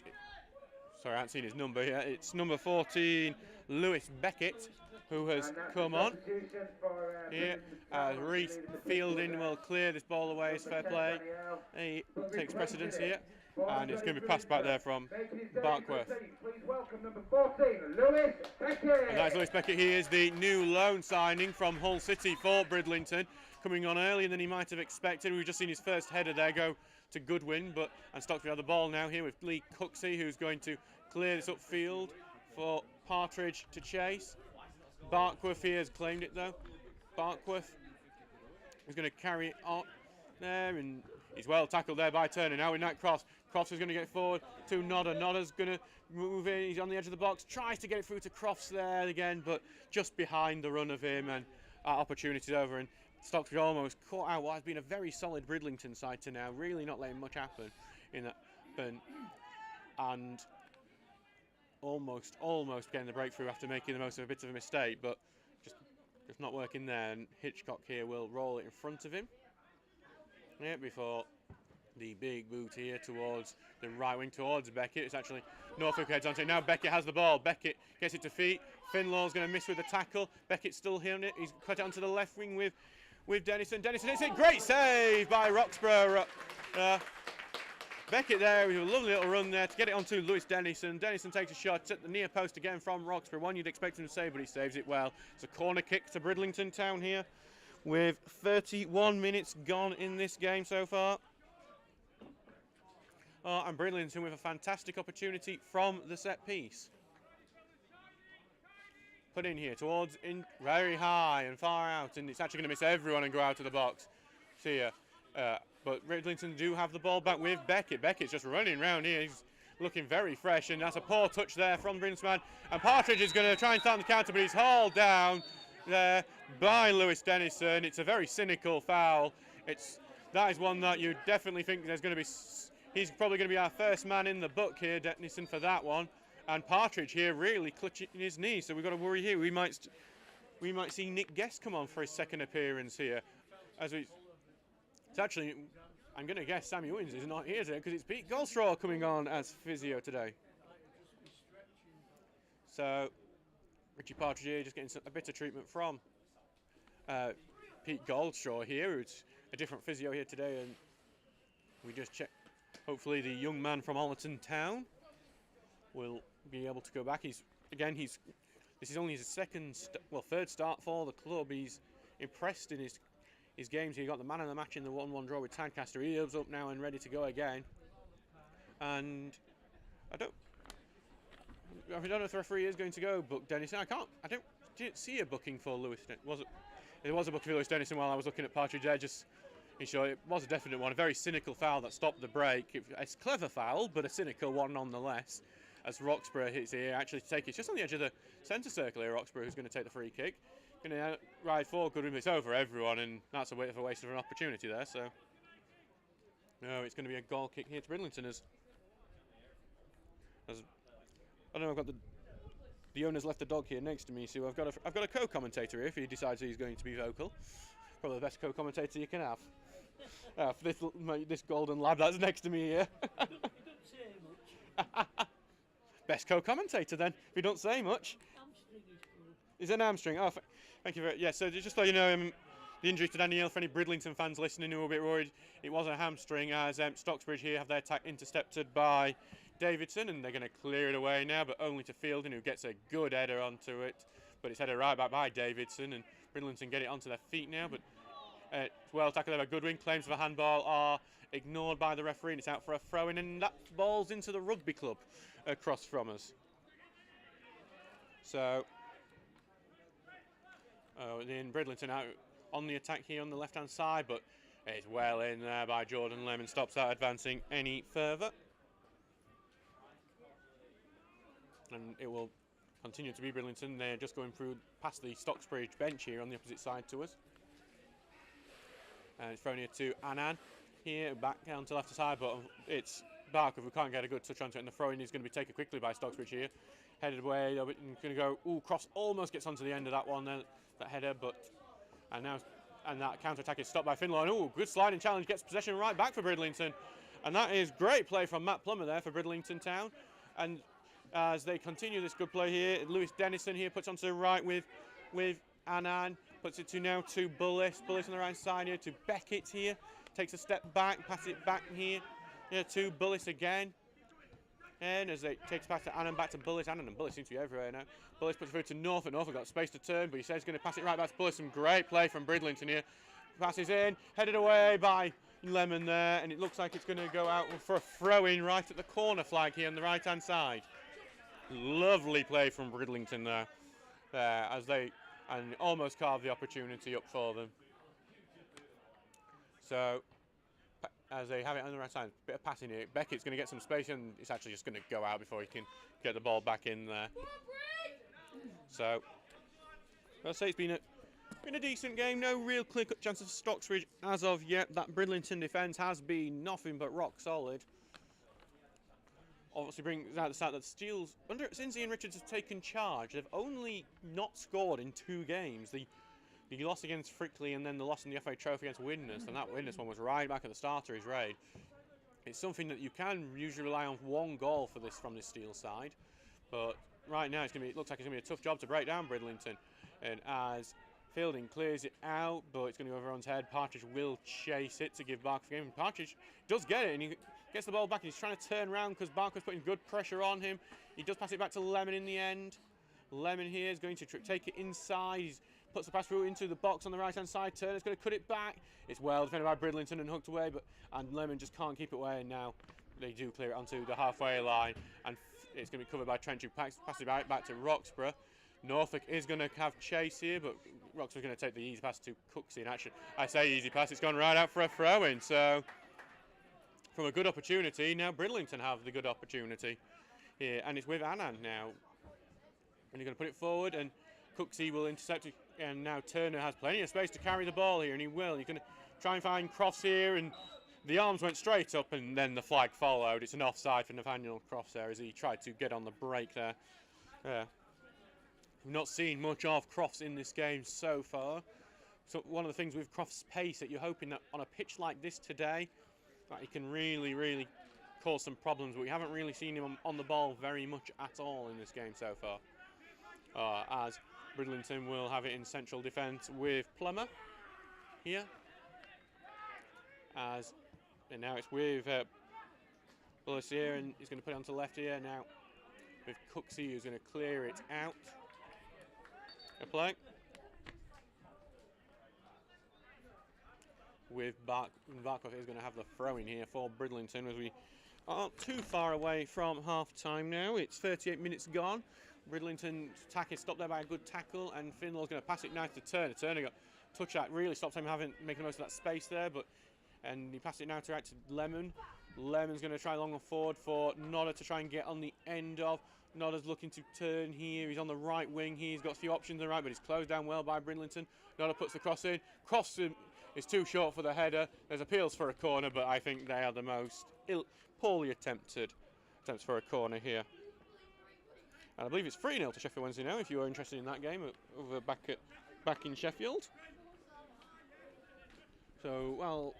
S1: Sorry, I haven't seen his number yet. It's number 14, Lewis Beckett, who has come on here. Reese Fielding will clear this ball away. It's fair play. He takes precedence here, and it's going to be passed back there from Barkworth. And that's Lewis Beckett. He is the new loan signing from Hull City for Bridlington, coming on earlier than he might have expected. We've just seen his first header there go to Goodwin, and Stocksbridge have the ball now here with Lee Cooksey, who's going to clear this upfield for Partridge to chase. Barkworth here has claimed it though. Barkworth is going to carry it on there, and he's well tackled there by Turner. Now with Nat Crofts. Crofts is going to get forward to Nodder. Nodder's going to move in. He's on the edge of the box. Tries to get it through to Crofts there again, but just behind the run of him, and opportunity's over. And Stocksbridge almost caught out what has been a very solid Bridlington side to now, really not letting much happen in that, and almost getting the breakthrough after making the most of a bit of a mistake, but just not working there. And Hitchcock here will roll it in front of him. Yeah, before the big boot here towards the right wing towards Beckett. It's actually Norfolk heads onto it. Now Beckett has the ball. Beckett gets it to feet. Finlaw's going to miss with the tackle. Beckett's still here on it. He's cut it onto the left wing with Dennison. Dennison hits it. Great save by Roxburgh. Beckett there with a lovely little run there to get it onto Lewis Dennison. Dennison takes a shot at the near post again from Roxburgh. One you'd expect him to save, but he saves it well. It's a corner kick to Bridlington Town here with 31 minutes gone in this game so far. Oh, and Bridlington with a fantastic opportunity from the set piece. Put in here towards in very high and far out, and it's actually going to miss everyone and go out of the box. See ya. But Bridlington do have the ball back with Beckett. Beckett's just running around here. He's looking very fresh, and that's a poor touch there from Bridlington. And Partridge is going to try and start the counter, but he's hauled down there by Lewis Dennison. It's a very cynical foul. That is one that you definitely think there's going to be. He's probably going to be our first man in the book here, Dennison, for that one. And Partridge here really clutching his knee, so we've got to worry here. We might see Nick Guest come on for his second appearance here. It's actually, I'm going to guess Sammy Owens is not here today because it's Pete Goldstraw coming on as physio today. So Richie Partridge here just getting a bit of treatment from Pete Goldstraw here, who's a different physio here today, and we just check. Hopefully the young man from Allerton Town will be able to go back. This is only his third start for the club. He's impressed in his games. He got the man of the match in the 1-1 draw with Tadcaster. He is up now and ready to go again. And I don't know if the referee is going to go book Dennison. Didn't see a booking for Lewis. There was a booking for Lewis Dennison while I was looking at Partridge there. Just sure it was a definite one. A very cynical foul that stopped the break. It's a clever foul, but a cynical one nonetheless. As Roxburgh hits here, actually to take it just on the edge of the centre circle here. Roxburgh, who's going to take the free kick. Going to ride forward, good. It's over everyone, and that's a bit of a waste of an opportunity there. So, no, it's going to be a goal kick here to Bridlington. I don't know. I've got the owner's left the dog here next to me, so I've got a co-commentator here if he decides he's going to be vocal. Probably the best co-commentator you can have. For this golden lad that's next to me here. You don't say much. Best co-commentator then, if you don't say much. Is it an hamstring? Oh, thank you very much. Yeah, so just to let you know, the injury to Danielle, for any Bridlington fans listening who are a bit worried, it was a hamstring, as Stocksbridge here have their attack intercepted by Davidson, and they're going to clear it away now, but only to Fielding, who gets a good header onto it. But it's headed right back by Davidson, and Bridlington get it onto their feet now, but well tackled by Goodwin. Claims of a handball are ignored by the referee, and it's out for a throw-in, and that ball's into the rugby club across from us. So, in Bridlington out on the attack here on the left-hand side, but it's well in there by Jordan Lemon, stops that advancing any further. And it will continue to be Bridlington. They're just going through past the Stocksbridge bench here on the opposite side to us. And it's thrown here to Annan here, back down to the left side, but it's Barker who can't get a good touch onto it, and the throw-in is going to be taken quickly by Stocksbridge here. Headed away, going to go, cross almost gets onto the end of that one, that header, and that counter-attack is stopped by Finlaw. Good sliding challenge, gets possession right back for Bridlington. And that is great play from Matt Plummer there for Bridlington Town. And as they continue this good play here, Lewis Dennison here puts onto the right with Annan, puts it to Bullis. Bullis on the right side here to Beckett here. Takes a step back, passes it back here to Bullis again. And as they takes pass to Annan, back to Bullis. Annan and Bullis seem to be everywhere now. Bullis puts it through to Norfolk. Norfolk got space to turn, but he says he's going to pass it right back to Bullis. Some great play from Bridlington here. Passes in, headed away by Lemon there, and it looks like it's going to go out for a throw-in right at the corner flag here on the right-hand side. Lovely play from Bridlington there, as they almost carved the opportunity up for them. So, as they have it on the right side, a bit of passing here. Beckett's going to get some space, and it's actually just going to go out before he can get the ball back in there. So, I'll say it's been a decent game. No real clear-cut chances for Stocksbridge as of yet. That Bridlington defence has been nothing but rock solid. Obviously brings out the fact that Steels, since Ian Richards has taken charge, they've only not scored in 2 games. The loss against Frickley and then the loss in the FA Trophy against Widnes, and that Widnes one was right back at the start of his raid. It's something that you can usually rely on 1 goal for this from this Steel side, but right now it looks like it's going to be a tough job to break down Bridlington. And as Fielding clears it out, but it's going to go over everyone's head. Partridge will chase it to give back for game. Partridge does get it, and he Gets the ball back and he's trying to turn around because Barker's putting good pressure on him. He does pass it back to Lemon in the end. Lemon here is going to take it inside. He puts the pass through into the box on the right-hand side. Turner's going to cut it back. It's well defended by Bridlington and hooked away, and Lemon just can't keep it away. And now they do clear it onto the halfway line, and it's going to be covered by Trent, who passes it back to Roxburgh. Norfolk is going to have chase here, but Roxburgh's going to take the easy pass to Cooksey. And actually, I say easy pass, it's gone right out for a throw-in. So from a good opportunity, now Bridlington have the good opportunity here, and it's with Anand now. And you're going to put it forward, and Cooksey will intercept it, and now Turner has plenty of space to carry the ball here, and he will. He's going to try and find Crofts here, and the arms went straight up, and then the flag followed. It's an offside for Nathaniel Crofts there as he tried to get on the break there. We've not seen much of Crofts in this game so far. So one of the things with Crofts' pace that you're hoping that on a pitch like this today, that he can really cause some problems, but we haven't really seen him on the ball very much at all in this game so far. As Bridlington will have it in central defence with Plummer here. And now it's with Bullis here, and he's going to put it onto the left here now with Cooksey, who's going to clear it out. A play. With Barkov is going to have the throw in here for Bridlington as we aren't too far away from half time now. It's 38 minutes gone. Bridlington's attack is stopped there by a good tackle, and Finlaw's going to pass it now to Turner. Turner got touch that, really stopped him making the most of that space there, and he passed it now to Lemon. Lemon's going to try long and forward for Nodder to try and get on the end of. Nodder's looking to turn here. He's on the right wing here. He's got a few options on the right, but he's closed down well by Bridlington. Nodder puts the cross in. Cross is too short for the header. There's appeals for a corner, but I think they are the most poorly attempts for a corner here. And I believe it's 3-0 to Sheffield Wednesday now, if you are interested in that game over back in Sheffield. So, well,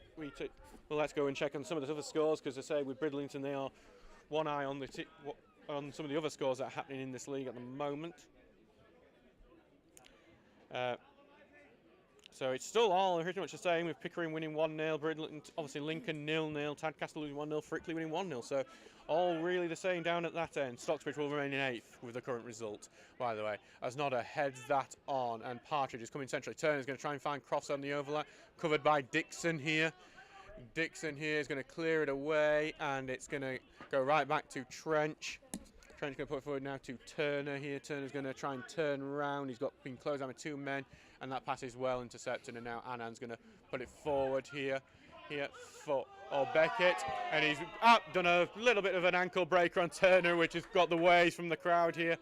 S1: let's go and check on some of the other scores, because I say with Bridlington they are one eye on some of the other scores that are happening in this league at the moment. So it's still all pretty much the same, with Pickering winning 1-0, Bridlington, obviously Lincoln 0-0, Tadcaster losing 1-0, Frickley winning 1-0. So all really the same down at that end. Stocksbridge will remain in 8th with the current result, by the way, as Nodder heads that on, and Partridge is coming centrally. Turner's going to try and find Crofts on the overlap, covered by Dixon here. Dixon here is going to clear it away, and it's going to go right back to Trench. Trench going to put it forward now to Turner here. Turner's going to try and turn around. He's been closed down with 2 men, and that pass is well intercepted, and now Anand's going to put it forward here for Beckett, and he's done a little bit of an ankle breaker on Turner, which has got the waves from the crowd here.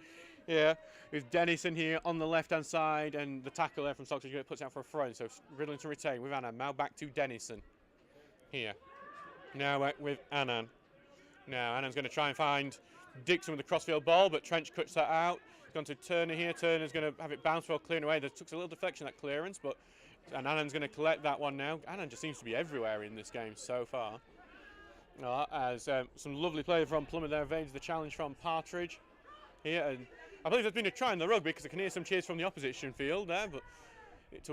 S1: Yeah, with Dennison here on the left-hand side, and the tackle there from Stocksbridge puts out for a throw. So Bridlington retain with Anand. Now back to Dennison here. Now with Anand. Now Anand's going to try and find Dixon with the crossfield ball, but Trench cuts that out. He's gone to Turner here. Turner's going to have it bounce while clearing away. There took a little deflection, that clearance, and Anand's going to collect that one now. Anand just seems to be everywhere in this game so far. As some lovely play from Plummer there evades the challenge from Partridge here. And I believe there's been a try in the rugby, because I can hear some cheers from the opposition field there, but it's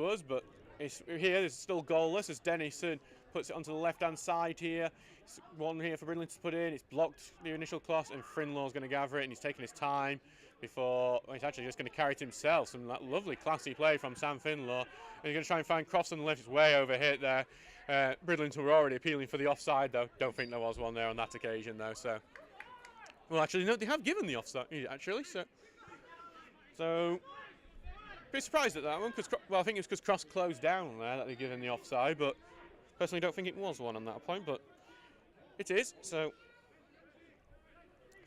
S1: still goalless as Dennison puts it onto the left-hand side here. It's one here for Bridlington to put in. It's blocked the initial cross, and Frinlaw's going to gather it, and he's taking his time before he's actually just going to carry it himself. Some lovely, classy play from Sam Finlaw. And he's going to try and find Crofts on the left. It's way overhit there. Bridlington were already appealing for the offside, though. Don't think there was one there on that occasion, though. So, well, actually, no, they have given the offside, actually. So pretty surprised at that one, because I think it's because Cross closed down there that they've given the offside, but personally don't think it was one on that point, but it is. So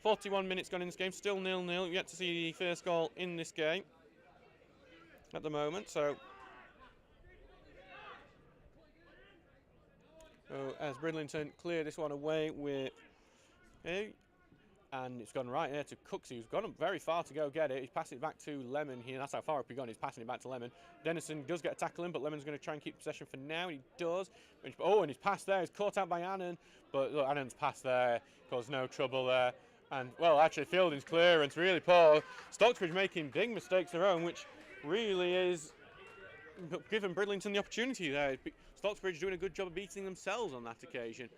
S1: 41 minutes gone in this game, still 0-0. Yet to see the first goal in this game at the moment. So as Bridlington clear this one away with and it's gone right there to Cooksey, who's gone very far to go get it. He's passing it back to Lemon here. That's how far up he's gone. He's passing it back to Lemon. Dennison does get a tackle in, but Lemon's going to try and keep possession for now. He does. And his pass there is caught out by Anand. But look, Anand's pass there caused no trouble there. And, well, actually, Fielding's clearance really poor. Stocksbridge making big mistakes of their own, which really is giving Bridlington the opportunity there. Stocksbridge doing a good job of beating themselves on that occasion.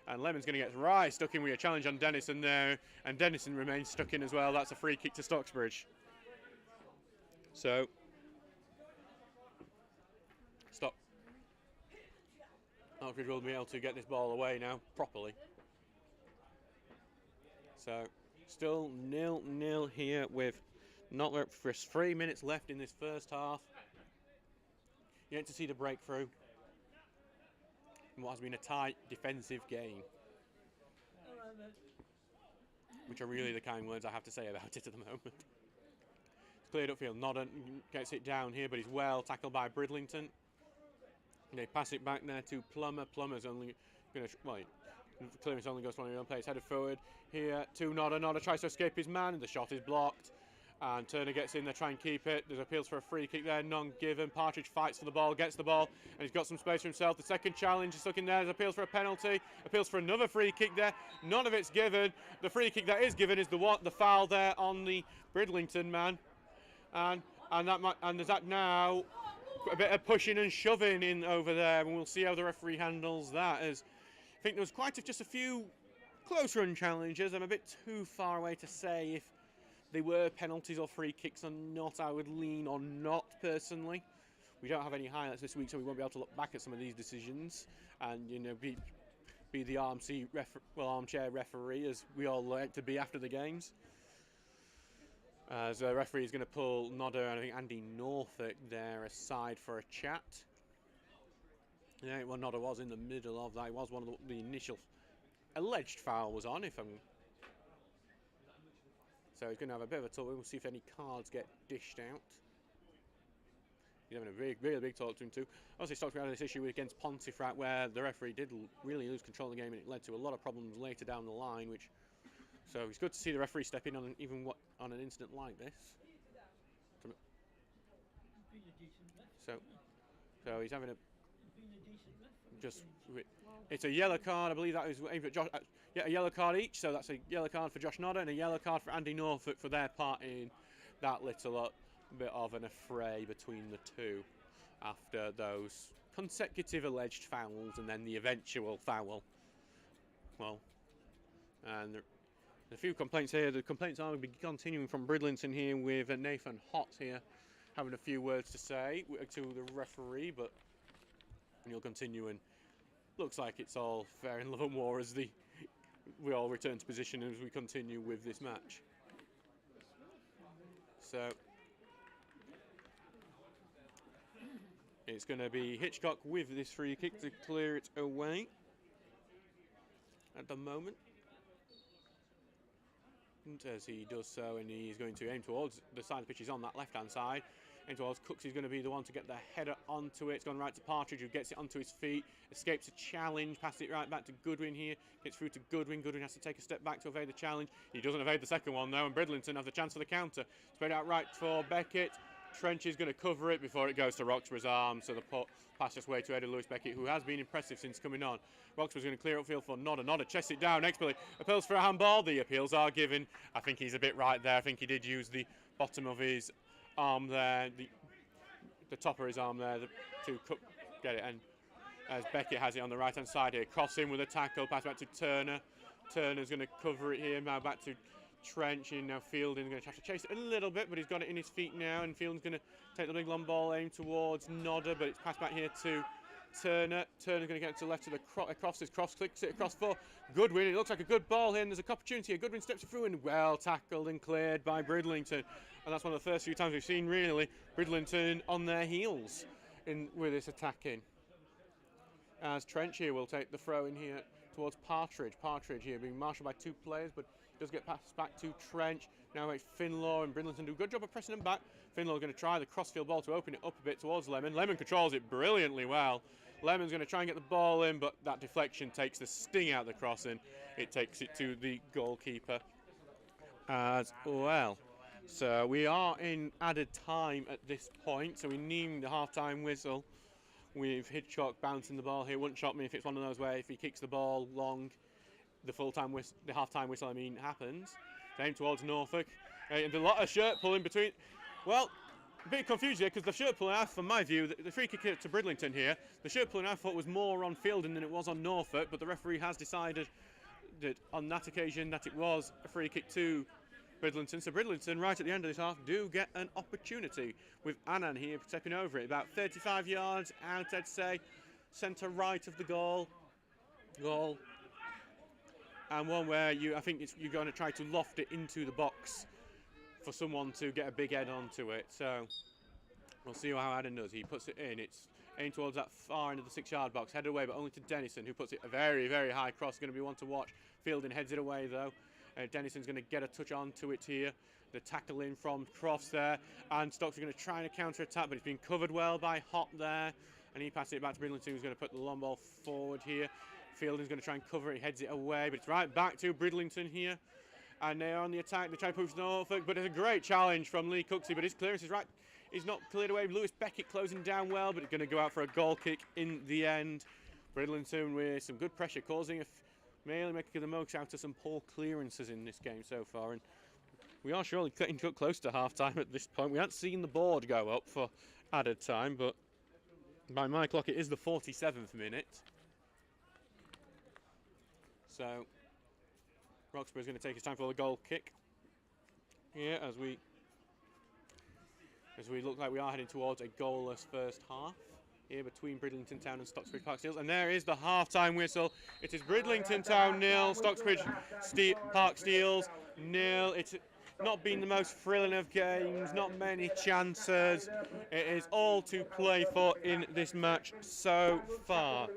S1: And Lemon's going to get right stuck in with a challenge on Dennison there. And Dennison remains stuck in as well. That's a free kick to Stocksbridge. So, Stocksbridge will be able to get this ball away now properly. So, still 0-0 here with not for 3 minutes left in this first half. Yet to see the breakthrough in what has been a tight defensive game. Which are really the kind words I have to say about it at the moment. It's cleared upfield. Nodden gets it down here, but he's well tackled by Bridlington. And they pass it back there to Plummer. Plummer's only going to, well, clearance only goes to one of the own players. Headed forward here to Nodder. Nodder tries to escape his man. The shot is blocked. And Turner gets in there, try and keep it. There's appeals for a free kick there, none given. Partridge fights for the ball, gets the ball, and he's got some space for himself. The second challenge is stuck in there. There's appeals for a penalty, appeals for another free kick there. None of it's given. The free kick that is given is the foul there on the Bridlington man. And there's that now a bit of pushing and shoving in over there, and we'll see how the referee handles that. As I think there was just a few close run challenges. I'm a bit too far away to say if they were penalties or free kicks or not. I would lean on not personally. We don't have any highlights this week, so we won't be able to look back at some of these decisions and, you know, be the armchair referee as we all like to be after the games. As the referee is going to pull Nodder and I think Andy Norfolk there aside for a chat. Yeah, well, Nodder was in the middle of that. It was one of the initial alleged foul was on, if I'm. So he's going to have a bit of a talk. We'll see if any cards get dished out. He's having a really big talk to him too. Obviously, Stocksbridge had this issue against Pontefract where the referee did really lose control of the game, and it led to a lot of problems later down the line. So it's good to see the referee step in on an incident like this. So he's having it's a yellow card. I believe that was aimed at Josh. Yeah, a yellow card each. So that's a yellow card for Josh Nodder and a yellow card for Andy Norfolk for their part in that little bit of an affray between the two after those consecutive alleged fouls and then the eventual foul. Well, and a few complaints here. The complaints are continuing from Bridlington here with Nathan Hott here having a few words to say to the referee, but he'll continue, and looks like it's all fair in love and war as we all return to position as we continue with this match. So it's going to be Hitchcock with this free kick to clear it away at the moment. And as he does so, and he's going to aim towards the side of the pitch. He's on that left-hand side. Aim towards Cooks. He's going to be the one to get the header onto it. It's gone right to Partridge, who gets it onto his feet. Escapes a challenge. Passes it right back to Goodwin here. Gets through to Goodwin. Goodwin has to take a step back to evade the challenge. He doesn't evade the second one, though. And Bridlington has the chance for the counter. Spread out right for Beckett. Trench is going to cover it before it goes to Roxburgh's arm. So the pass just way to Eddie Lewis Beckett, who has been impressive since coming on. Roxburgh's going to clear upfield for Nodder. Nodder chests it down. Expertly appeals for a handball. The appeals are given. I think he's a bit right there. I think he did use the bottom of his arm there, the top of his arm there to get it. And as Beckett has it on the right hand side here, cross in with a tackle, pass back to Turner. Turner's going to cover it here. Now back to Trench, and now Fielding's going to have to chase it a little bit, but he's got it in his feet now, and Fielding's going to take the big long ball aim towards Nodder, but it's passed back here to Turner. Turner's going to get it to the left of the across his cross, clicks it across for Goodwin. It looks like a good ball here, and there's an opportunity here. Goodwin steps it through and well tackled and cleared by Bridlington, and that's one of the first few times we've seen really Bridlington on their heels with this attacking. As Trench here will take the throw in here towards Partridge. Partridge here being marshalled by two players, but does get passed back to Trench. Now it's Finlaw and Bridlington do a good job of pressing them back. Finlaw going to try the crossfield ball to open it up a bit towards Lemon. Lemon controls it brilliantly well. Lemon's going to try and get the ball in, but that deflection takes the sting out of the crossing. It takes it to the goalkeeper as well. So we are in added time at this point, so we need the half-time whistle with Hitchcock bouncing the ball here. Wouldn't shock me if it's one of those where if he kicks the ball long, the half-time whistle, happens. Aim towards Norfolk. And a lot of shirt pulling between. Well, A bit confused here because the shirt pulling, I, from my view, the free kick to Bridlington here, the shirt pulling I thought was more on Fielding than it was on Norfolk, but the referee has decided that on that occasion that it was a free kick to Bridlington. So Bridlington, right at the end of this half, do get an opportunity with Annan here stepping over it, about 35 yards out, I'd say, centre right of the goal, and one where I think you're going to try to loft it into the box for someone to get a big head onto it. So we'll see how Adam does. He puts it in. It's aimed towards that far end of the 6-yard box, headed away, but only to Dennison, who puts it a very, very high cross. Going to be one to watch. Fielding heads it away though. Dennison's going to get a touch onto it here. The tackle in from Crofts there, and Stocks are going to try and counter attack, but it's been covered well by Hop there, and he passes it back to Bridlington, who's going to put the long ball forward here. Fielding's going to try and cover it. He heads it away, but it's right back to Bridlington here. And they're on the attack. They try to push Norfolk, but it's a great challenge from Lee Cooksey, but his clearance is right. He's not cleared away. Lewis Beckett closing down well, but it's going to go out for a goal kick in the end. Bridlington with some good pressure, causing mainly making the most out of some poor clearances in this game so far. And we are surely getting close to half-time at this point. We haven't seen the board go up for added time, but by my clock it is the 47th minute. So Roxburgh's going to take his time for the goal kick here as we look like we are heading towards a goalless first half here between Bridlington Town and Stocksbridge Park Steels. And there is the half-time whistle. It is Bridlington Town 0, Stocksbridge Park Steels 0. It's not been the most thrilling of games, not many chances. It is all to play for in this match so far.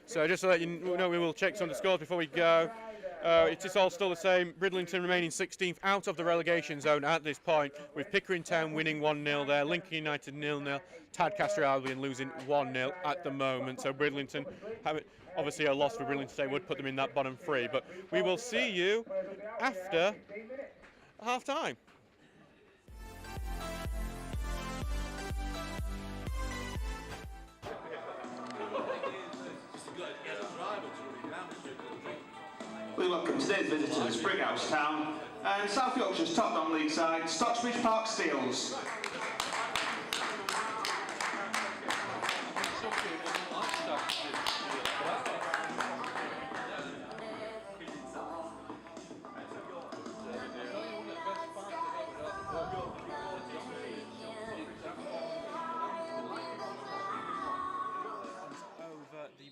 S1: So just to let you know, we will check some of the scores before we go. It is all still the same. Bridlington remaining 16th out of the relegation zone at this point, with Pickering Town winning 1-0 there, Lincoln United 0-0, Tadcaster Albion losing 1-0 at the moment. So Bridlington, obviously a loss for Bridlington today would put them in that bottom three. But we will see you after half-time.
S2: We welcome today's visitors, Brighouse Town, and South Yorkshire's top non-league side, Stocksbridge Park Steels.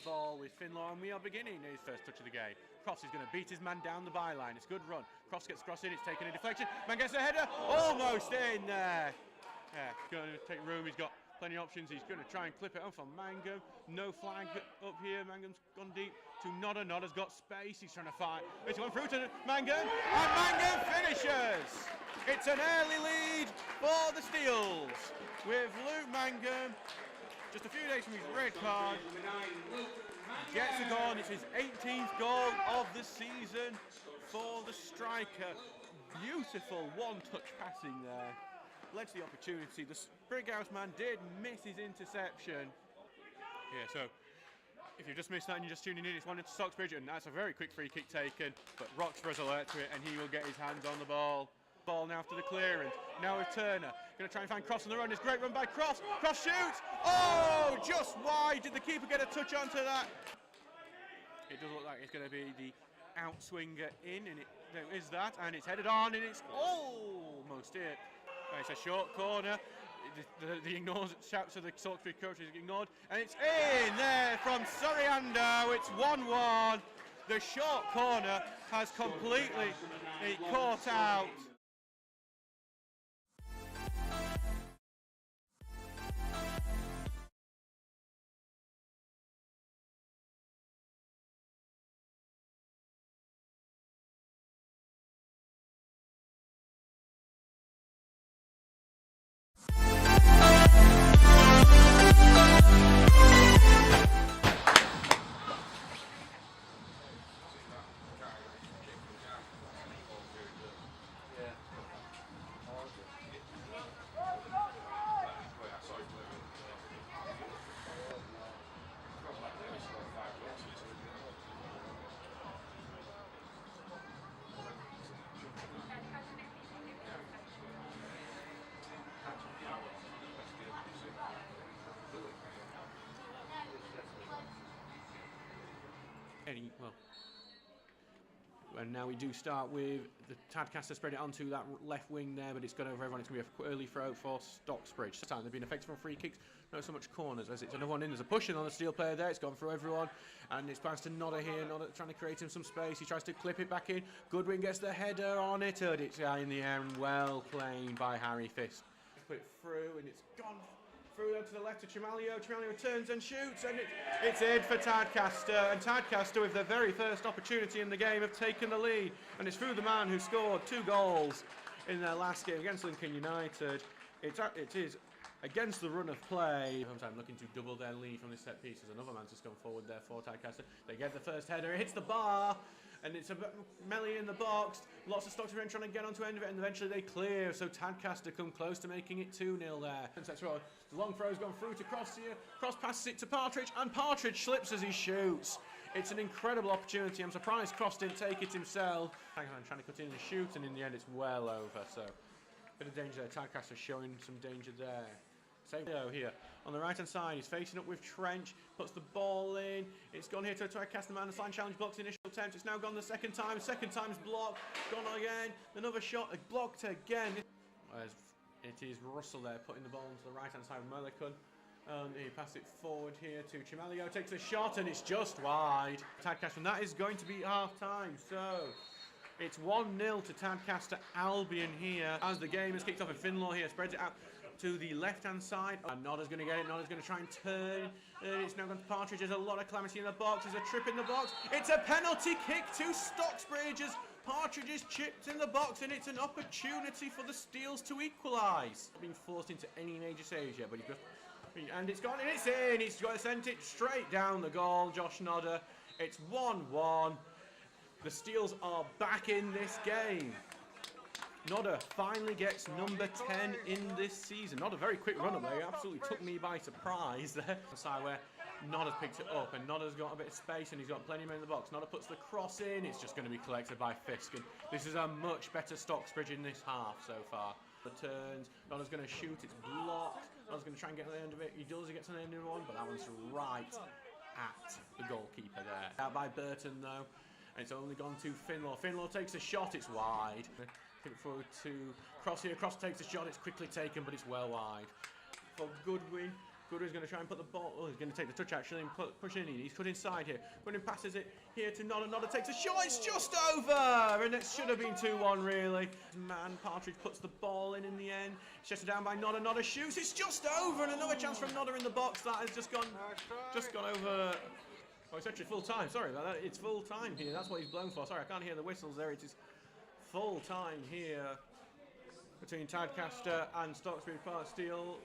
S1: Ball with Finlaw, and we are beginning his first touch of the game. Crofts is going to beat his man down the byline. It's good run. Crofts gets cross in. It's taken a deflection. Man gets a header. Almost in there. Yeah, he's going to take room. He's got plenty of options. He's going to try and clip it off on Mangum. No flag up here. Mangum's gone deep to Nodder. Nodder's got space. He's trying to fight. It's gone through to Mangum, and Mangum finishes. It's an early lead for the Steels with Luke Mangum. Just a few days from his red card, gets a goal, and it's his 18th goal of the season for the striker. Beautiful one-touch passing there. Led to the opportunity. The Brighouse man did miss his interception. Yeah, so if you've just missed that and you're just tuning in, it's one into Stocksbridge, and that's a very quick free kick taken, but Roxburgh's alert to it, and he will get his hands on the ball. Ball now after the clearance. Now with Turner. Going to try and find Cross on the run. It's a great run by Cross. Cross shoots. Oh, just wide. Did the keeper get a touch onto that? It does look like it's going to be the outswinger in, and there is that, and it's headed on, and it's almost it. It's a short corner. The shouts of the Stocksbridge coach is ignored, and it's in there from Soriando. It's 1-1. The short corner has completely caught out. heading, well. And now we do start with the Tadcaster spread it onto that left wing there, but it's gone over everyone. It's going to be an early throw for Stocksbridge. This time they've been effective on free kicks, not so much corners as it's another one in. There's a pushing on the Steel player there. It's gone through everyone, and it's passed to Nodder here. Nodder trying to create him some space. He tries to clip it back in. Goodwin gets the header on it, and it's in the end. Well played by Harry Fist. Put it through, and it's gone through to the left to Chimalio. Chimalio turns and shoots, and it's in for Tadcaster. And Tadcaster, with their very first opportunity in the game, have taken the lead. And it's through the man who scored 2 goals in their last game against Lincoln United. It is against the run of play. I'm looking to double their lead from this set piece. There's another man just gone forward there for Tadcaster. They get the first header. It hits the bar. And it's a melee in the box. Lots of Stocksbridge trying to get onto the end of it, and eventually they clear. So Tadcaster come close to making it 2-0 there. The long throw's gone through to Cross here. Cross passes it to Partridge, and Partridge slips as he shoots. It's an incredible opportunity. I'm surprised Cross didn't take it himself. I'm trying to cut in and shoot, and in the end it's well over. So bit of danger there. Tadcaster showing some danger there. Same here. On the right hand side, he's facing up with Trench, puts the ball in. It's gone here to Tadcaster man. The sign challenge blocks the initial attempt. It's now gone the second time. Second time's blocked. Gone again. Another shot, blocked again. It is Russell there putting the ball into the right hand side of Merlicon. He passed it forward here to Chimalio. Takes a shot and it's just wide. Tadcaster, and that is going to be half time. So it's 1-0 to Tadcaster Albion here as the game has kicked off. And Finlaw here spreads it out to the left-hand side. And Nodder's going to get it. Nodder's going to try and turn. It's now gone to Partridge. There's a lot of calamity in the box. There's a trip in the box. It's a penalty kick to Stocksbridge as Partridge is chipped in the box, and it's an opportunity for the Steels to equalise. Not being forced into any major saves yet, but he's just... And it's gone, and it's in. He's got to send it straight down the goal, Josh Nodder. It's 1-1. The Steels are back in this game. Nodder finally gets number 10 in this season. Not a very quick run up there. He absolutely took me by surprise there. The side where Nodder's picked it up, and Nodder's got a bit of space, and he's got plenty of men in the box. Nodder puts the cross in. It's just going to be collected by Fisk. And this is a much better Stocksbridge in this half so far. The turns. Nodder's going to shoot. It's blocked. Nodder's going to try and get to the end of it. He does. He gets to the end of one, but that one's right at the goalkeeper there. Out by Burton though. And it's only gone to Finlaw. Finlaw takes a shot. It's wide. Put it forward to Cross here. Cross takes a shot. It's quickly taken, but it's well wide. For Goodwin. Goodwin's going to try and put the ball... Oh, he's going to take the touch actually and push in. He's cut inside here. Goodwin passes it here to Nodder. Nodder takes a shot. It's just over! And it should have been 2-1 really. Man, Partridge puts the ball in the end. Shut down by Nodder. Nodder shoots. It's just over! And another chance from Nodder in the box. That has just gone over... Oh, it's actually full time. Sorry about that. It's full time here. That's what he's blown for. Sorry, I can't hear the whistles there. It is full time here between Tadcaster and Stocksbridge Park Steel.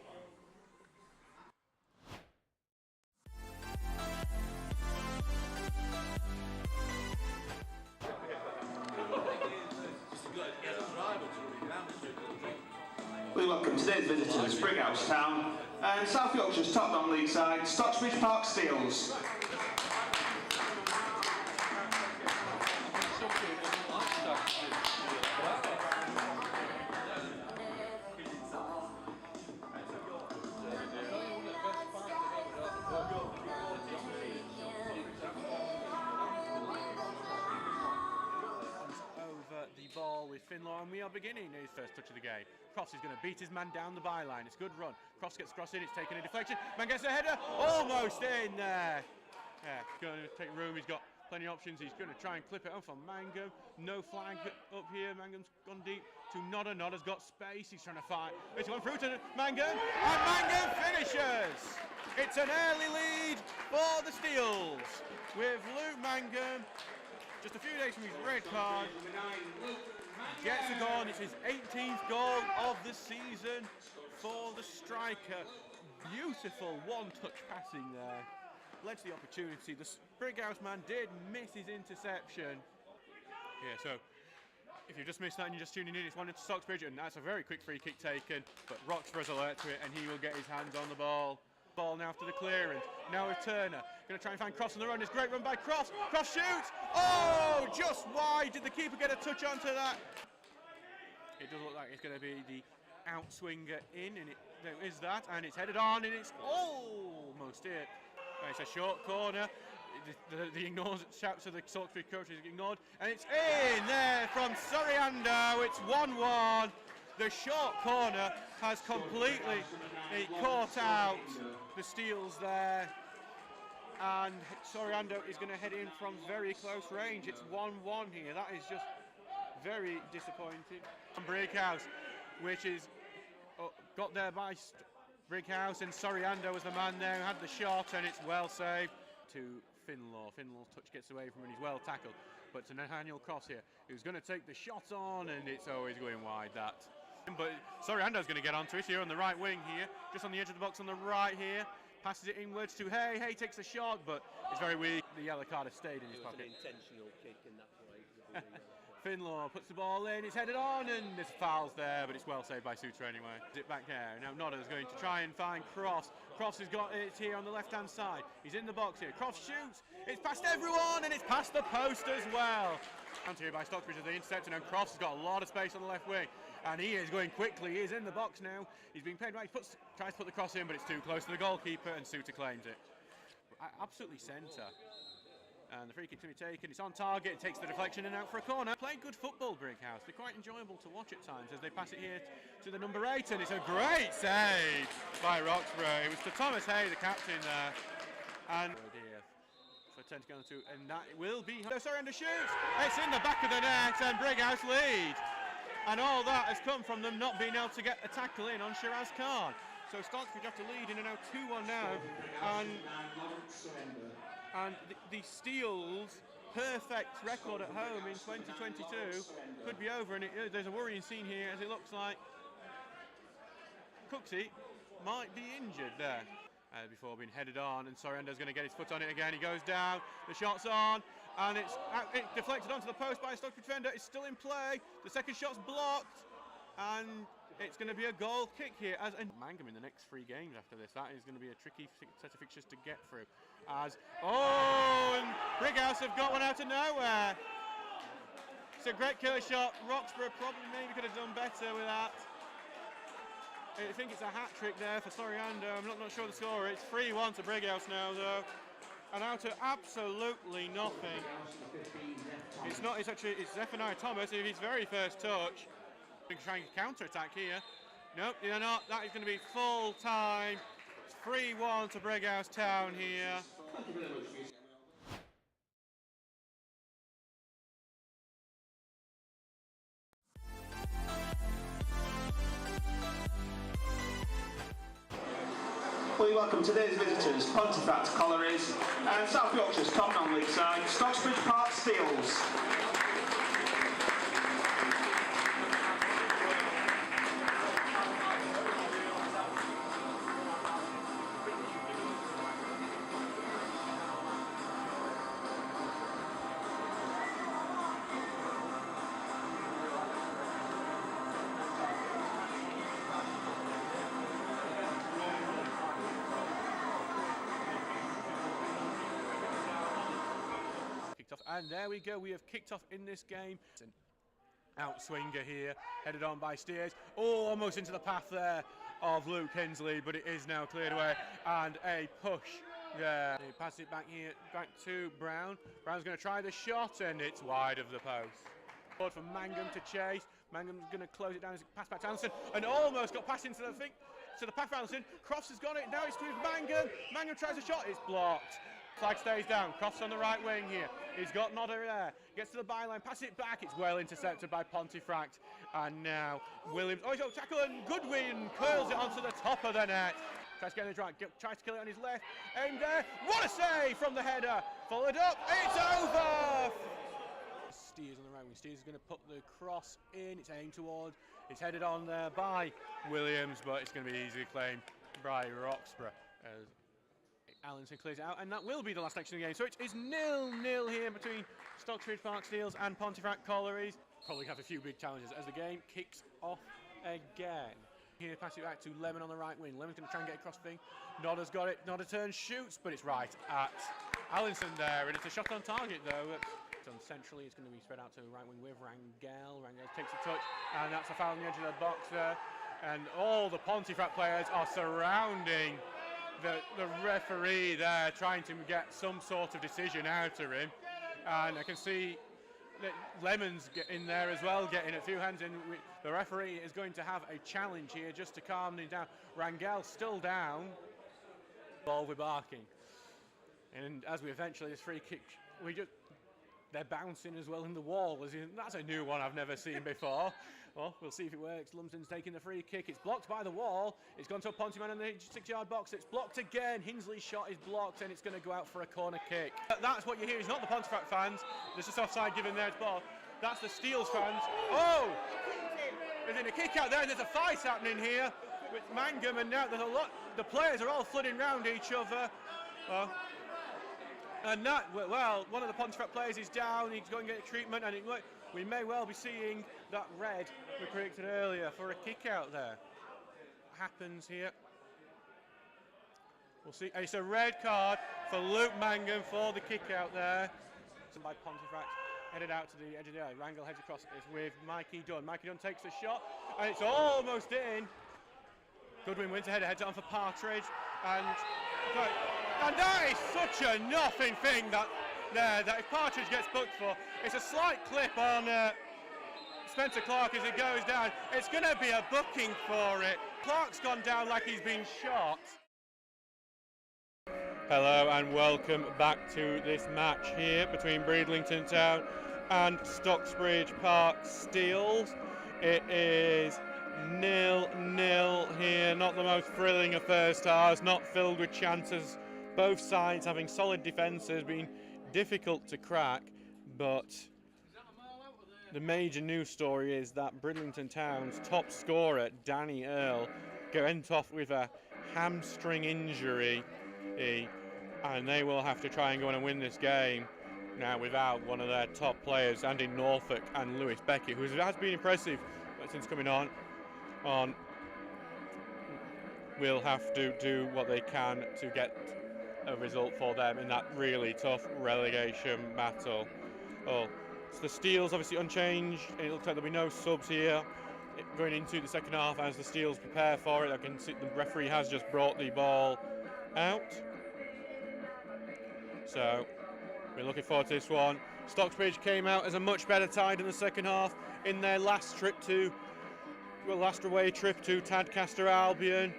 S2: We welcome today's visitors, Brighouse Town, and South Yorkshire's top non-league side, Stocksbridge Park Steels.
S1: With Finlaw, and we are beginning his first touch of the game. Cross is going to beat his man down the byline. It's a good run. Cross gets cross in. It's taken a deflection. Man gets a header. Almost in there. Yeah, he's going to take room. He's got plenty of options. He's going to try and clip it on for Mangum. No flag up here. Mangum's gone deep to Nodder. Nodder's got space. He's trying to fight. It's gone through to Mangum, and Mangum finishes. It's an early lead for the Steels with Luke Mangum. Just a few days from his red card. Gets a goal, and it's his 18th goal of the season for the striker. Beautiful one-touch passing there. Led to the opportunity. The Brighouse man did miss his interception. Yeah, so if you've just missed that and you're just tuning in, it's one into Stocksbridge, and that's a very quick free kick taken. But Roxburgh's alert to it, and he will get his hands on the ball. Ball now after the clearance. Now with Turner. Going to try and find Cross on the run. It's a great run by Cross. Cross shoots. Oh, just wide. Did the keeper get a touch onto that? It does look like it's going to be the outswinger in, and there is that, and it's headed on, and it's almost it. It's a short corner. the ignored shouts of the Stocksbridge coach is ignored, and it's in there from Soriando. It's 1-1. The short corner has completely caught out the Steels there, and Soriando is going to head in from very close range. It's 1-1 here. That is just very disappointing. Brighouse, which is got there by Brighouse, and Soriando was the man there who had the shot, and it's well saved to Finlaw. Finlaw's touch gets away from him, and he's well tackled. But to Nathaniel Cross here, who's going to take the shot on, and it's always going wide, that. But Soriando's going to get onto it here on the right wing here, just on the edge of the box on the right here. Passes it inwards to Hay. Hay takes the shot, but it's very weak. The yellow card has stayed in his pocket.
S3: An intentional kick in that play.
S1: Finlaw puts the ball in, it's headed on, and there's fouls there, but it's well saved by Suter anyway. It back here. Now Nodder's going to try and find Cross. Cross has got it here on the left-hand side. He's in the box here. Cross shoots. It's past everyone, and it's past the post as well. And here by Stocksbridge as the interceptor, and Cross has got a lot of space on the left wing, and he is going quickly. He is in the box now. He's being paid right. He tries to put the cross in, but it's too close to the goalkeeper, and Suter claims it. Absolutely centre. And the free kick's going to be taken. It's on target. It takes the deflection and out for a corner. Played good football, Brighouse. They're quite enjoyable to watch at times as they pass it here to the number 8, and it's a great save by Roxburgh. It was to Thomas Hay, the captain there. And oh dear. So 10 to go to, and that will be. Soriando shoots. It's in the back of the net, and Brighouse lead. And all that has come from them not being able to get a tackle in on Shiraz Khan. So Stocksbridge have to lead in and now 2-1 now, and the Steels' perfect record at home in 2022 could be over, and there's a worrying scene here as it looks like Cooksey might be injured there. Before being headed on, and Soriando's going to get his foot on it again. He goes down, the shot's on, and it's deflected onto the post by a Stocksbridge defender. It's still in play. The second shot's blocked, and it's going to be a goal kick here. And Mangum in the next 3 games after this. That is going to be a tricky set of fixtures to get through. And Brighouse have got one out of nowhere. It's a great killer shot. Roxburgh probably maybe could have done better with that. I think it's a hat-trick there for Soriando. I'm not sure the score. It's 3-1 to Brighouse now, though. And out to absolutely nothing. It's Zephaniah Thomas in his very first touch. Trying to counter-attack here. Nope, they're not. That is going to be full time. It's 3-1 to Brighouse Town here.
S2: We welcome today's visitors, Pontefract Collieries, and South Yorkshire's top non-league side, Stocksbridge Park Steels.
S1: And there we go, we have kicked off in this game. It's an outswinger here, headed on by Steers. Oh, almost into the path there of Luke Hensley, but it is now cleared away. And a push there. He passes it back here, back to Brown. Brown's going to try the shot, and it's wide of the post. Forward from Mangum to chase. Mangum's going to close it down as a pass back to Anderson, and almost got passed into the thing. To the path for Anderson. Crofts has got it, now it's to Mangum. Mangum tries a shot, it's blocked. Flag stays down. Crofts on the right wing here. He's got Nodder there. Gets to the byline, pass it back. It's well intercepted by Pontefract. And now Williams. Oh, he's got tackle, and Goodwin curls it onto the top of the net. Tries to get in his right. Tries to kill it on his left. Aimed there. What a save from the header. Followed up. It's over. Steers on the right wing. Steers is going to put the cross in. It's aimed toward. It's headed on there by Williams, but it's going to be easily claimed by Roxburgh. Allenson clears it out, and that will be the last action of the game. So it is 0-0 here between Stocksbridge Park Steels and Pontefract Collieries. Probably have a few big challenges as the game kicks off again. Here, pass it back to Lemon on the right wing. Lemon's going to try and get across the thing. Nodder's got it. Nodder turns, shoots, but it's right at Allenson there, and it's a shot on target though. It's done centrally. It's going to be spread out to the right wing with Rangel. Rangel takes a touch, and that's a foul on the edge of the box there. And all the Pontefract players are surrounding the referee there trying to get some sort of decision out of him, and I can see that Lemon's in there as well, getting a few hands in. The referee is going to have a challenge here just to calm him down. Rangel still down, ball with barking, and as we eventually this free kick, they're bouncing as well in the wall. That's a new one I've never seen before. Well, we'll see if it works. Lumsden's taking the free kick. It's blocked by the wall. It's gone to a Ponty man in the 6-yard box. It's blocked again. Hinsley's shot is blocked, and it's going to go out for a corner kick. That's what you hear. It's not the Pontefract fans. There's just offside given there. It's ball. That's the Steels fans. Oh! There's a kick out there. There's a fight happening here with Mangum, and now there's a lot. The players are all flooding round each other. And that, well, one of the Pontefract players is down. He's going to get treatment, and we may well be seeing that red we predicted earlier for a kick out there. Happens here. We'll see. It's a red card for Luke Mangum for the kick out there. By Pontefract, headed out to the edge of the area. Rangel heads across this with Mikey Dunn. Mikey Dunn takes the shot, and it's almost in. Goodwin wins ahead, heads on for Partridge, and that is such a nothing thing that if Partridge gets booked for, it's a slight clip on Spencer Clark as it goes down. It's going to be a booking for it. Clark's gone down like he's been shot. Hello and welcome back to this match here between Bridlington Town and Stocksbridge Park Steels. It is 0-0 here, not the most thrilling of first halves, not filled with chances. Both sides having solid defences, being difficult to crack, but the major news story is that Bridlington Town's top scorer, Danny Earl, went off with a hamstring injury, and they will have to try and go on and win this game now without one of their top players, Andy Norfolk and Lewis Beckett, who has been impressive since coming on. Will have to do what they can to get a result for them in that really tough relegation battle. So the Steels obviously unchanged. It looks like there'll be no subs here going into the second half as the Steels prepare for it. I can see the referee has just brought the ball out. So we're looking forward to this one. Stocksbridge came out as a much better side in the second half in their last away trip to Tadcaster Albion.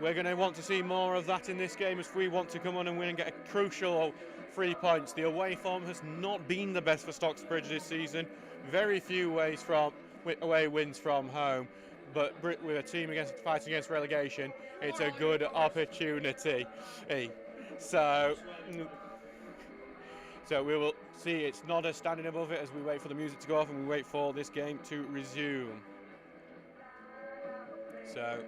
S1: We're going to want to see more of that in this game if we want to come on and win and get a crucial 3 points. The away form has not been the best for Stocksbridge this season. Very few away wins from home, but with a team fighting against relegation, it's a good opportunity. So we will see. It's not us standing above it as we wait for the music to go off and we wait for this game to resume. So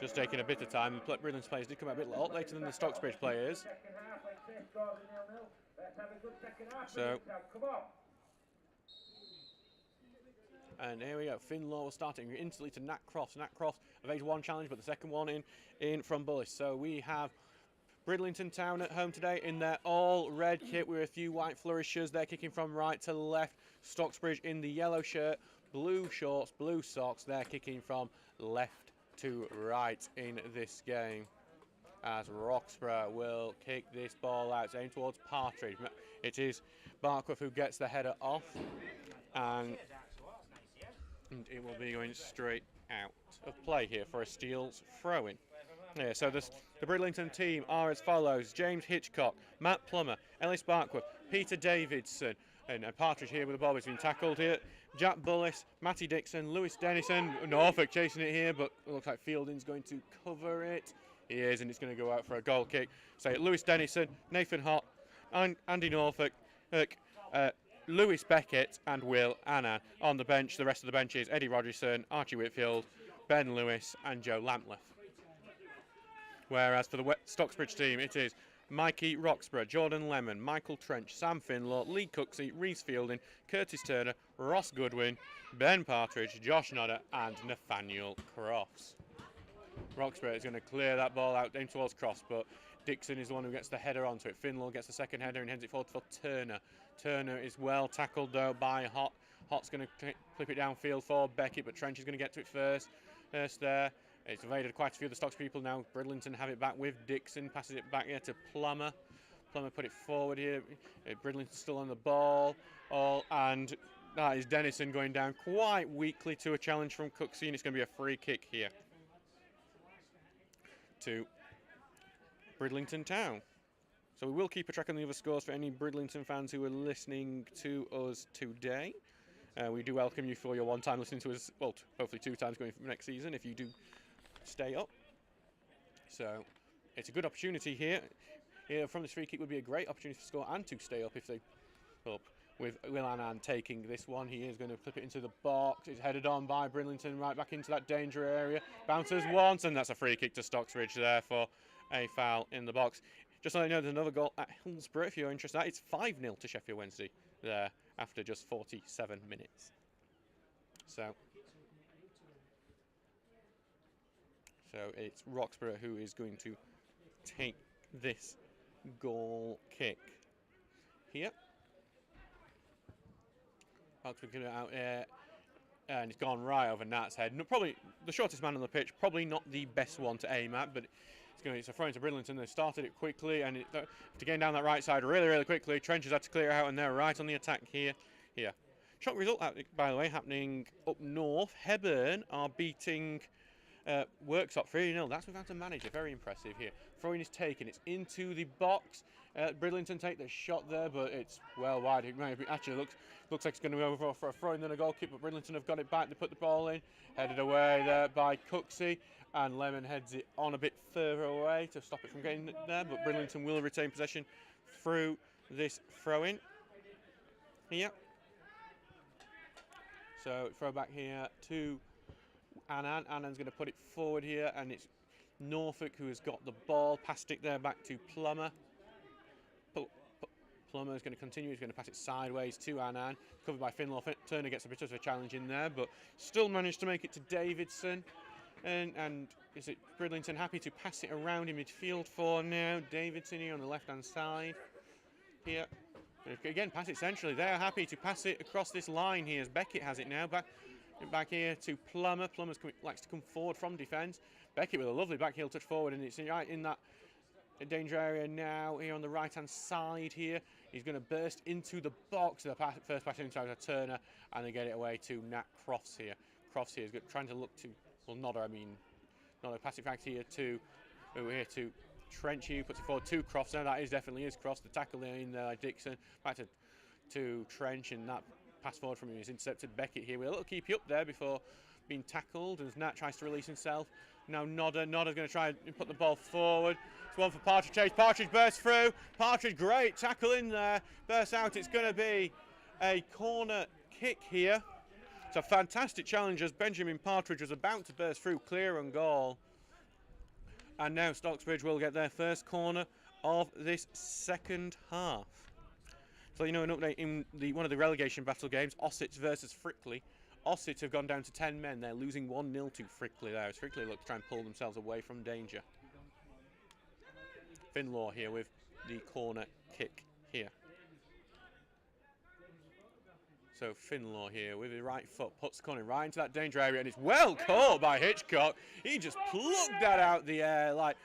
S1: just taking a bit of time. The Bridlington players did come out a lot later than the Stocksbridge players. So, and here we go. Finlaw starting instantly to Nat Crofts. Nat Crofts evades one challenge, but the second one in from Bullis. So we have Bridlington Town at home today in their all-red kit with a few white flourishes. They're kicking from right to left. Stocksbridge in the yellow shirt, blue shorts, blue socks. They're kicking from left to right in this game. As Roxburgh will kick this ball out, aimed towards Partridge. It is Barkworth who gets the header off, and it will be going straight out of play here for a Steels throw-in. Yeah, so the Bridlington team are as follows: James Hitchcock, Matt Plummer, Ellis Barkworth, Peter Davidson, and Partridge here with the ball. He's been tackled here. Jack Bullis, Matty Dixon, Lewis Dennison, Norfolk chasing it here, but it looks like Fielding's going to cover it. He is, and it's going to go out for a goal kick. So Lewis Dennison, Nathan Hott, Andy Norfolk, Lewis Beckett, and Will Annan. On the bench, the rest of the bench is Eddie Rogerson, Archie Whitfield, Ben Lewis, and Joe Lampworth. Whereas for the Stocksbridge team, it is Mikey Roxburgh, Jordan Lemon, Michael Trench, Sam Finlaw, Lee Cooksey, Reese Fielding, Curtis Turner, Ross Goodwin, Ben Partridge, Josh Nodder, and Nathaniel Crofts. Roxburgh is going to clear that ball out down towards Cross, but Dixon is the one who gets the header onto it. Finlaw gets the second header and heads it forward for Turner. Turner is well tackled though by Hott. Hott's going to flip it downfield for Beckett, but Trench is going to get to it first there. It's evaded quite a few of the Stocks people now. Bridlington have it back with Dixon, passes it back here to Plummer. Plummer put it forward here. Bridlington's still on the ball. And that is Dennison going down quite weakly to a challenge from Cooksey, and it's going to be a free kick here to Bridlington Town. So we will keep a track on the other scores for any Bridlington fans who are listening to us today. We do welcome you for your one time listening to us, well, hopefully 2 times going for next season if you do stay up. So it's a good opportunity here. Here from this free kick would be a great opportunity to score and to stay up if they up. With Will Annan taking this one, he is going to flip it into the box. It's headed on by Bridlington right back into that danger area. Bounces once, and that's a free kick to Stocksbridge there for a foul in the box. Just so you know, there's another goal at Hillsborough if you're interested. It's 5-0 to Sheffield Wednesday there after just 47 minutes. So it's Roxburgh who is going to take this goal kick here. Roxburgh get it out there, and it's gone right over Nat's head. No, probably the shortest man on the pitch, probably not the best one to aim at, but it's a throw into Bridlington. They started it quickly, and to get down that right side really quickly. Trenches had to clear it out, and they're right on the attack here. Shock result, by the way, happening up north. Hebburn are beating Worksop 3-0. That's without a manager. Very impressive here. Throwing is taken. It's into the box. Bridlington take the shot there, but it's well wide. It actually looks like it's going to go over for a throw and then a goal kick, but Bridlington have got it back. They put the ball in. Headed away there by Cooksey, and Lemon heads it on a bit further away to stop it from getting there, but Bridlington will retain possession through this throw-in. So throw back here to Annan. Annan's going to put it forward here, and it's Norfolk who has got the ball. Passed it there back to Plummer. Plummer is going to continue. He's going to pass it sideways to Annan. Covered by Finlaw. Turner gets a bit of a challenge in there, but still managed to make it to Davidson. And is it Bridlington happy to pass it around in midfield for now? Davidson here on the left-hand side. Here. Again, pass it centrally. They're happy to pass it across this line here as Beckett has it now. Back here to Plummer. Plummer likes to come forward from defence. Beckett with a lovely back heel touch forward, and it's right in that danger area now here on the right-hand side here. He's going to burst into the box. The first pass inside to Turner, and they get it away to Nat Crofts here. Crofts here is trying to look to, well, Nodder pass it back here to Trench here, puts it forward to Crofts. Now that definitely is Crofts. The tackle there in there, Dixon. Back to Trench, and that pass forward from him is intercepted. Beckett here with a little keepy up there before being tackled, and as Nat tries to release himself. Now Nodder's going to try and put the ball forward. It's one for Partridge Chase. Partridge bursts through. Partridge, great tackle in there. Bursts out. It's going to be a corner kick here. It's a fantastic challenge as Benjamin Partridge was about to burst through, clear on goal. And now Stocksbridge will get their first corner of this second half. So you know, an update in one of the relegation battle games, Ossett versus Frickley. Ossett have gone down to 10 men. They're losing 1-0 to Frickley there. As Frickley look to try and pull themselves away from danger. Finlaw here with the corner kick here. So Finlaw here with his right foot puts the corner right into that danger area, and it's well caught by Hitchcock. He just plucked that out the air like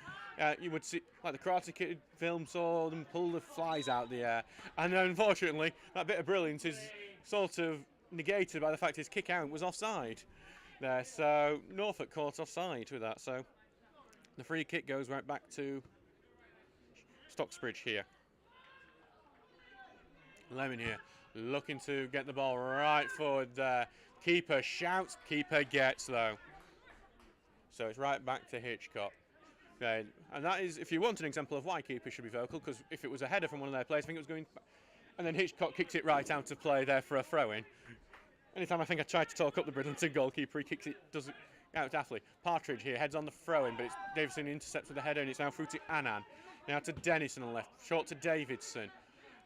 S1: you would see, like the Karate Kid film saw them pull the flies out the air. And unfortunately, that bit of brilliance is sort of negated by the fact his kick out was offside there. So Norfolk caught offside with that. So the free kick goes right back to Stocksbridge here. Lemon here, looking to get the ball right forward there. Keeper shouts, keeper gets though. So it's right back to Hitchcock. Okay. And that is, if you want an example of why keepers should be vocal, because if it was a header from one of their players, I think it was going, and then Hitchcock kicks it right out of play there for a throw-in. Anytime I think I tried to talk up the Bridlington goalkeeper, he kicks it, does it out daftly. Partridge here heads on the throw-in, but it's Davidson intercepts with the header, and it's now through to Annan. Now to Dennison on the left, short to Davidson.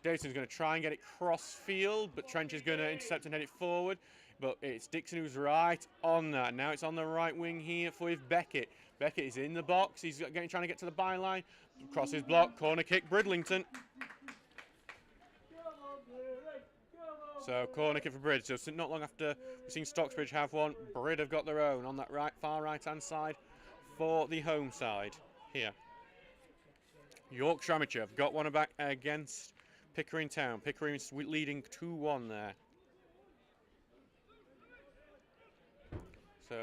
S1: Davidson's going to try and get it cross-field, but Trench is going to intercept and head it forward. But it's Dixon who's right on that. Now it's on the right wing here for Beckett. Beckett is in the box. He's trying to get to the byline. Crosses block, corner kick, Bridlington. So corner kick for Bridge. So not long after we've seen Stocksbridge have one, Brid have got their own on that far right-hand side for the home side here. Yorkshire Amateur have got one back against Pickering Town. Pickering's leading 2-1 there. So,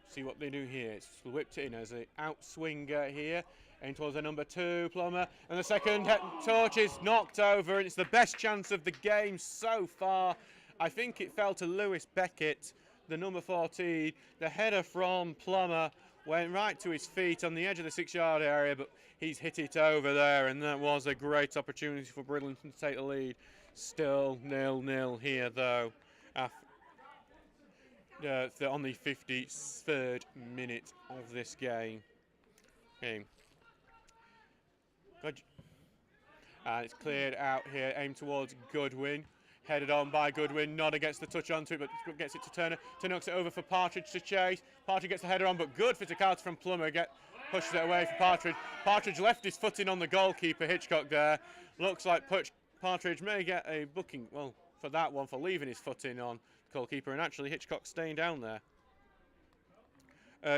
S1: see what they do here. It's whipped in as an outswinger here. Aim towards the number 2, Plummer. And the second touch is knocked over. And it's the best chance of the game so far. I think it fell to Lewis Beckett, the number 14. The header from Plummer went right to his feet on the edge of the 6-yard area, but he's hit it over there, and that was a great opportunity for Bridlington to take the lead. Still 0-0 here, though, on the 53rd minute of this game. And it's cleared out here, aimed towards Goodwin. Headed on by Goodwin. Nodder gets the touch onto it, but gets it to Turner. Turner knocks it over for Partridge to chase. Partridge gets the header on, but good physicality from Plummer. Pushes it away for Partridge. Partridge left his foot in on the goalkeeper, Hitchcock, there. Looks like Partridge may get a booking, well, for that one, for leaving his foot in on goalkeeper, and actually Hitchcock staying down there.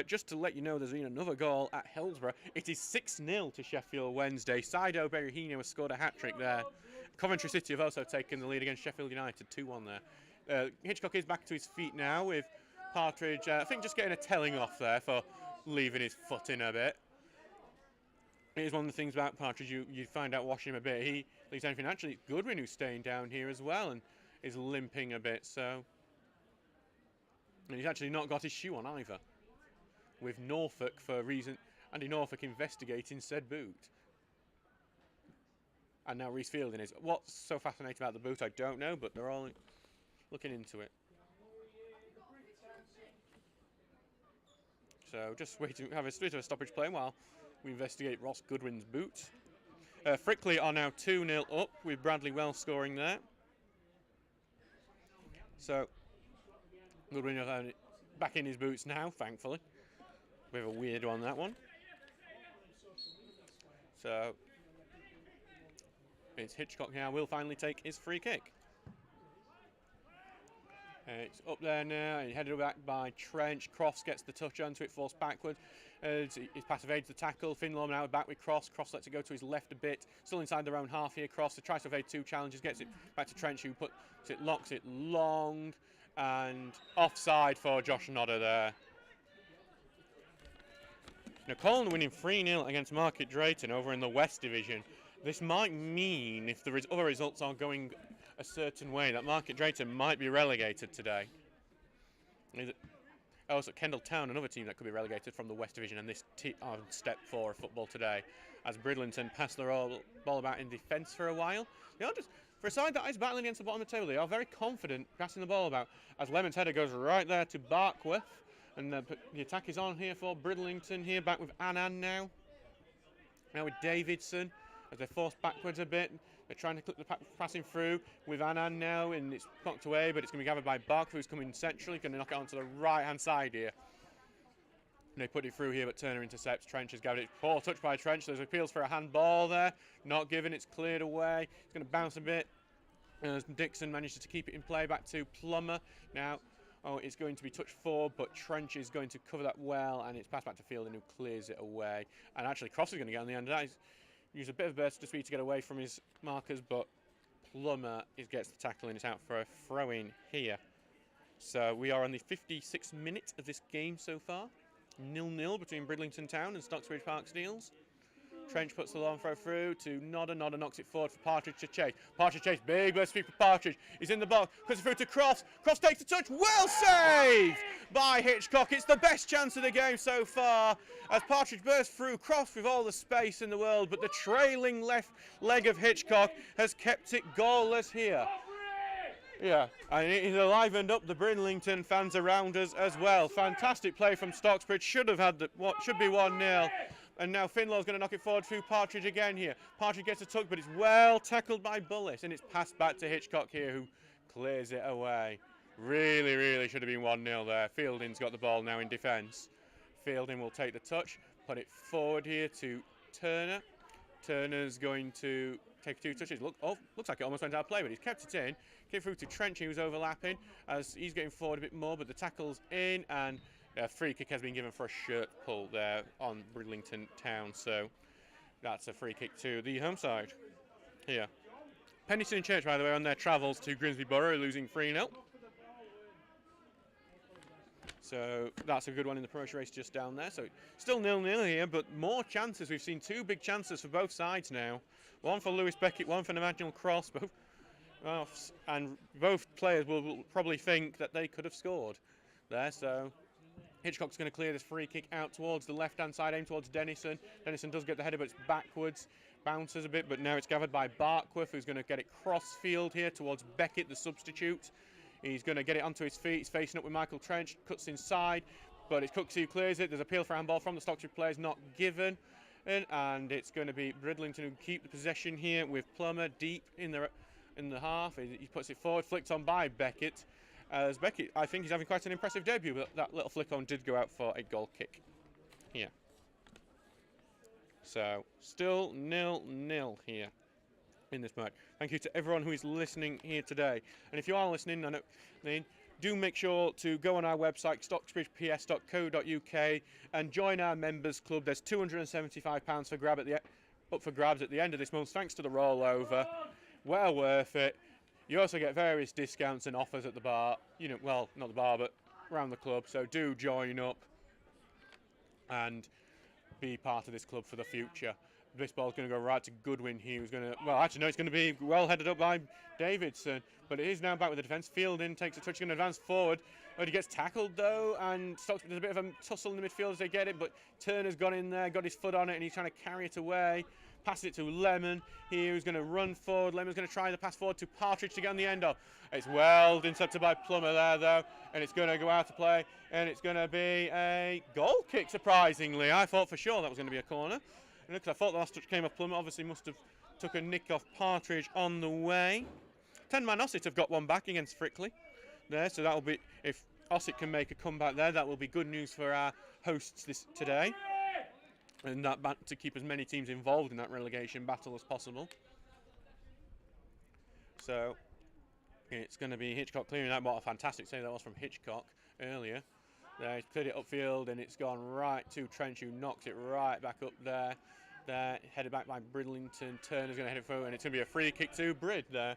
S1: Just to let you know, there's been another goal at Hillsborough. It is 6-0 to Sheffield Wednesday. Saido Berahino has scored a hat-trick there. Coventry City have also taken the lead against Sheffield United, 2-1 there. Hitchcock is back to his feet now with Partridge, I think, just getting a telling off there for leaving his foot in a bit. It is one of the things about Partridge, you find out watching him a bit. He leaves anything. Actually, it's Goodwin who's staying down here as well and is limping a bit, so. And he's actually not got his shoe on either. With Norfolk for a reason, Andy Norfolk investigating said boot. And now Reece Fielding is. What's so fascinating about the boot, I don't know, but they're all looking into it. So just waiting, have a bit of a stoppage play while we investigate Ross Goodwin's boot. Frickley are now 2-0 up with Bradley Wells scoring there. So Goodwin back in his boots now, thankfully. Bit of a weird one, that one. So it's Hitchcock now, will finally take his free kick. It's up there now, and headed back by Trench. Cross gets the touch onto it, forced backward. His pass evades the tackle. Finlaw now back with Cross. Cross lets it go to his left a bit. Still inside their own half here. Cross tries to evade 2 challenges, gets it back to Trench, who locks it long, and offside for Josh Nodder there. Now, Colin winning 3-0 against Market Drayton over in the West Division. This might mean, if the other results are going a certain way, that Market Drayton might be relegated today. Also, Kendal Town, another team that could be relegated from the West Division, and this on step 4 of football today, as Bridlington pass the ball about in defence for a while. They are just, for a side that is battling against the bottom of the table, they are very confident passing the ball about, as Lemon's header goes right there to Barkworth. And the attack is on here for Bridlington here, back with Annan now. Now with Davidson, as they're forced backwards a bit. They're trying to clip the passing through with Annan now, and it's knocked away, but it's going to be gathered by Bark, who's coming centrally, going to knock it onto the right-hand side here. And they put it through here, but Turner intercepts. Trench has gathered it. Poor touch by Trench. There's appeals for a handball there. Not given, it's cleared away. It's going to bounce a bit. As Dixon manages to keep it in play, back to Plummer. Now, it's going to be touch forward, but Trench is going to cover that well, and it's passed back to Fielding, who clears it away. And actually, Cross is going to get on the end of that. He's used a bit of burst of speed to get away from his markers, but Plummer gets the tackle, and it's out for a throw-in here. So we are on the 56th minute of this game so far. 0-0 between Bridlington Town and Stocksbridge Park Steels. Trench puts the long throw through to Nodder. Nodder knocks it forward for Partridge to chase. Partridge chase, big burst speed for Partridge. He's in the box, puts it through to Cross. Cross takes the touch, well saved by Hitchcock. It's the best chance of the game so far as Partridge bursts through. Cross with all the space in the world, but the trailing left leg of Hitchcock has kept it goalless here. Yeah, and it has livened up the Bridlington fans around us as well. Fantastic play from Stocksbridge. Should have had what should be 1-0. And now Finlaw's going to knock it forward through Partridge again here. Partridge gets a tug, but it's well tackled by Bullis, and it's passed back to Hitchcock here, who clears it away. Really, really should have been 1-0 there. Fielding's got the ball now in defence. Fielding will take the touch, put it forward here to Turner. Turner's going to take 2 touches. Looks like it almost went out of play, but he's kept it in. Came through to Trench, who's overlapping, as he's getting forward a bit more, but the tackle's in, and Yeah, free kick has been given for a shirt pull there on Bridlington Town, so that's a free kick to the home side here. Penniston and Church, by the way, on their travels to Grimsby Borough, losing 3-0. So that's a good one in the promotion race just down there. So still 0-0 here, but more chances. We've seen 2 big chances for both sides now. One for Lewis Beckett, one for Emmanuel Cross. And both players will probably think that they could have scored there. So Hitchcock's going to clear this free kick out towards the left-hand side, aim towards Dennison. Dennison does get the header, but it's backwards. Bounces a bit, but now it's gathered by Barkworth, who's going to get it cross-field here towards Beckett, the substitute. He's going to get it onto his feet. He's facing up with Michael Trench, cuts inside, but it's Cooks who clears it. There's a appeal for handball from the Stocksbridge players, not given. And it's going to be Bridlington who keep the possession here with Plummer deep in the half. He puts it forward, flicked on by Beckett. As Beckett, I think he's having quite an impressive debut, but that little flick on did go out for a goal kick here. So still 0-0 here in this match. Thank you to everyone who is listening here today. And if you are listening, then do make sure to go on our website, stocksbridgeps.co.uk, and join our members club. There's £275 up for grabs at the end of this month, thanks to the rollover. Well worth it. You also get various discounts and offers at the bar. Well, not the bar, but around the club. So do join up and be part of this club for the future. This ball's going to go right to Goodwin. It's going to be well headed up by Davidson, but it is now back with the defence. Fielding takes a touch, going to advance forward. But he gets tackled though, and Stocksbridge does a bit of a tussle in the midfield as they get it, but Turner's gone in there, got his foot on it, and he's trying to carry it away. Passes it to Lemon here, who's going to run forward. Lemon's going to try the pass forward to Partridge to get on the end of. It's well intercepted by Plummer there though, and it's going to go out to play, and it's going to be a goal kick, surprisingly. I thought for sure that was going to be a corner. Because I thought the last touch came off Plummer, obviously must have took a nick off Partridge on the way. 10-man Ossett have got one back against Frickley there, so that'll be, if Ossett can make a comeback there, that will be good news for our hosts today. And that to keep as many teams involved in that relegation battle as possible. So it's going to be Hitchcock clearing that. What a fantastic save that was from Hitchcock earlier. There, he's cleared it upfield and it's gone right to Trench, who knocks it right back up there. There, headed back by Bridlington. Turner's going to head it forward, and it's going to be a free kick to Brid there,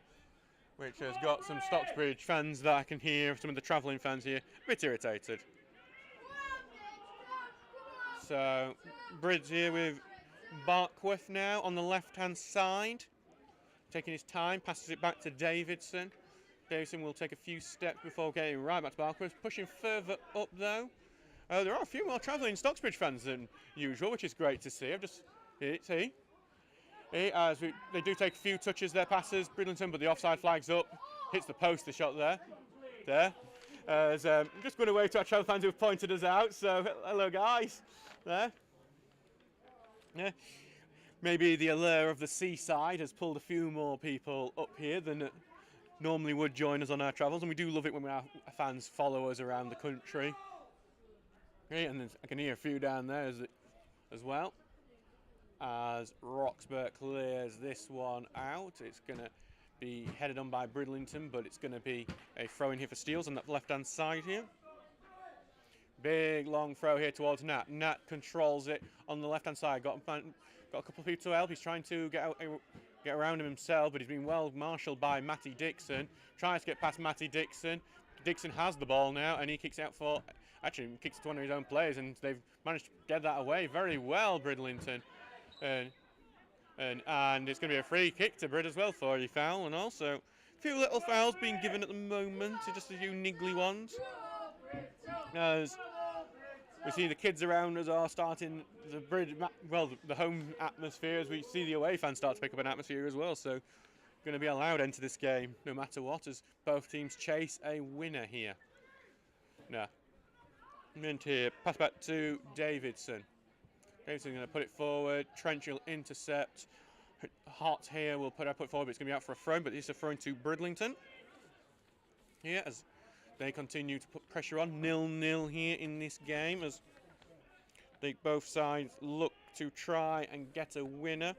S1: which has got some Stocksbridge fans that I can hear, some of the travelling fans here, a bit irritated. So Brid's here with Barkworth now on the left-hand side, taking his time, passes it back to Davidson. Davidson will take a few steps before getting right back to Barkworth, pushing further up though. There are a few more travelling Stocksbridge fans than usual, which is great to see. They do take a few touches, their passes, Bridlington, but the offside flag's up, hits the post, the shot there. I'm just going to wave to our travel fans who have pointed us out, so hello guys, there. Yeah. Maybe the allure of the seaside has pulled a few more people up here than normally would join us on our travels, and we do love it when our fans follow us around the country. Okay, and I can hear a few down there as well. As Roxburgh clears this one out, it's going to be headed on by Bridlington, but it's going to be a throw in here for Steels on that left-hand side here. Big long throw here towards Nat. Nat controls it on the left-hand side. Got a couple of people to help. He's trying to get around him himself, but he's been well marshalled by Matty Dixon. Tries to get past Matty Dixon. Dixon has the ball now, and he kicks out for... Actually, kicks to one of his own players, and they've managed to get that away very well, Bridlington. And it's going to be a free kick to Brid as well for a foul, and also a few little fouls being given at the moment, just a few niggly ones. As we see the kids around us are starting the home atmosphere, as we see the away fans start to pick up an atmosphere as well, so going to be a loud end to this game no matter what, as both teams chase a winner here. Now, mint here, pass back to Davidson. Davidson's going to put it forward. Trench will intercept. Hart here will put it forward, but it's going to be out for a throw, but it's a throw to Bridlington. Here, as they continue to put pressure on. 0-0 here in this game, as both sides look to try and get a winner.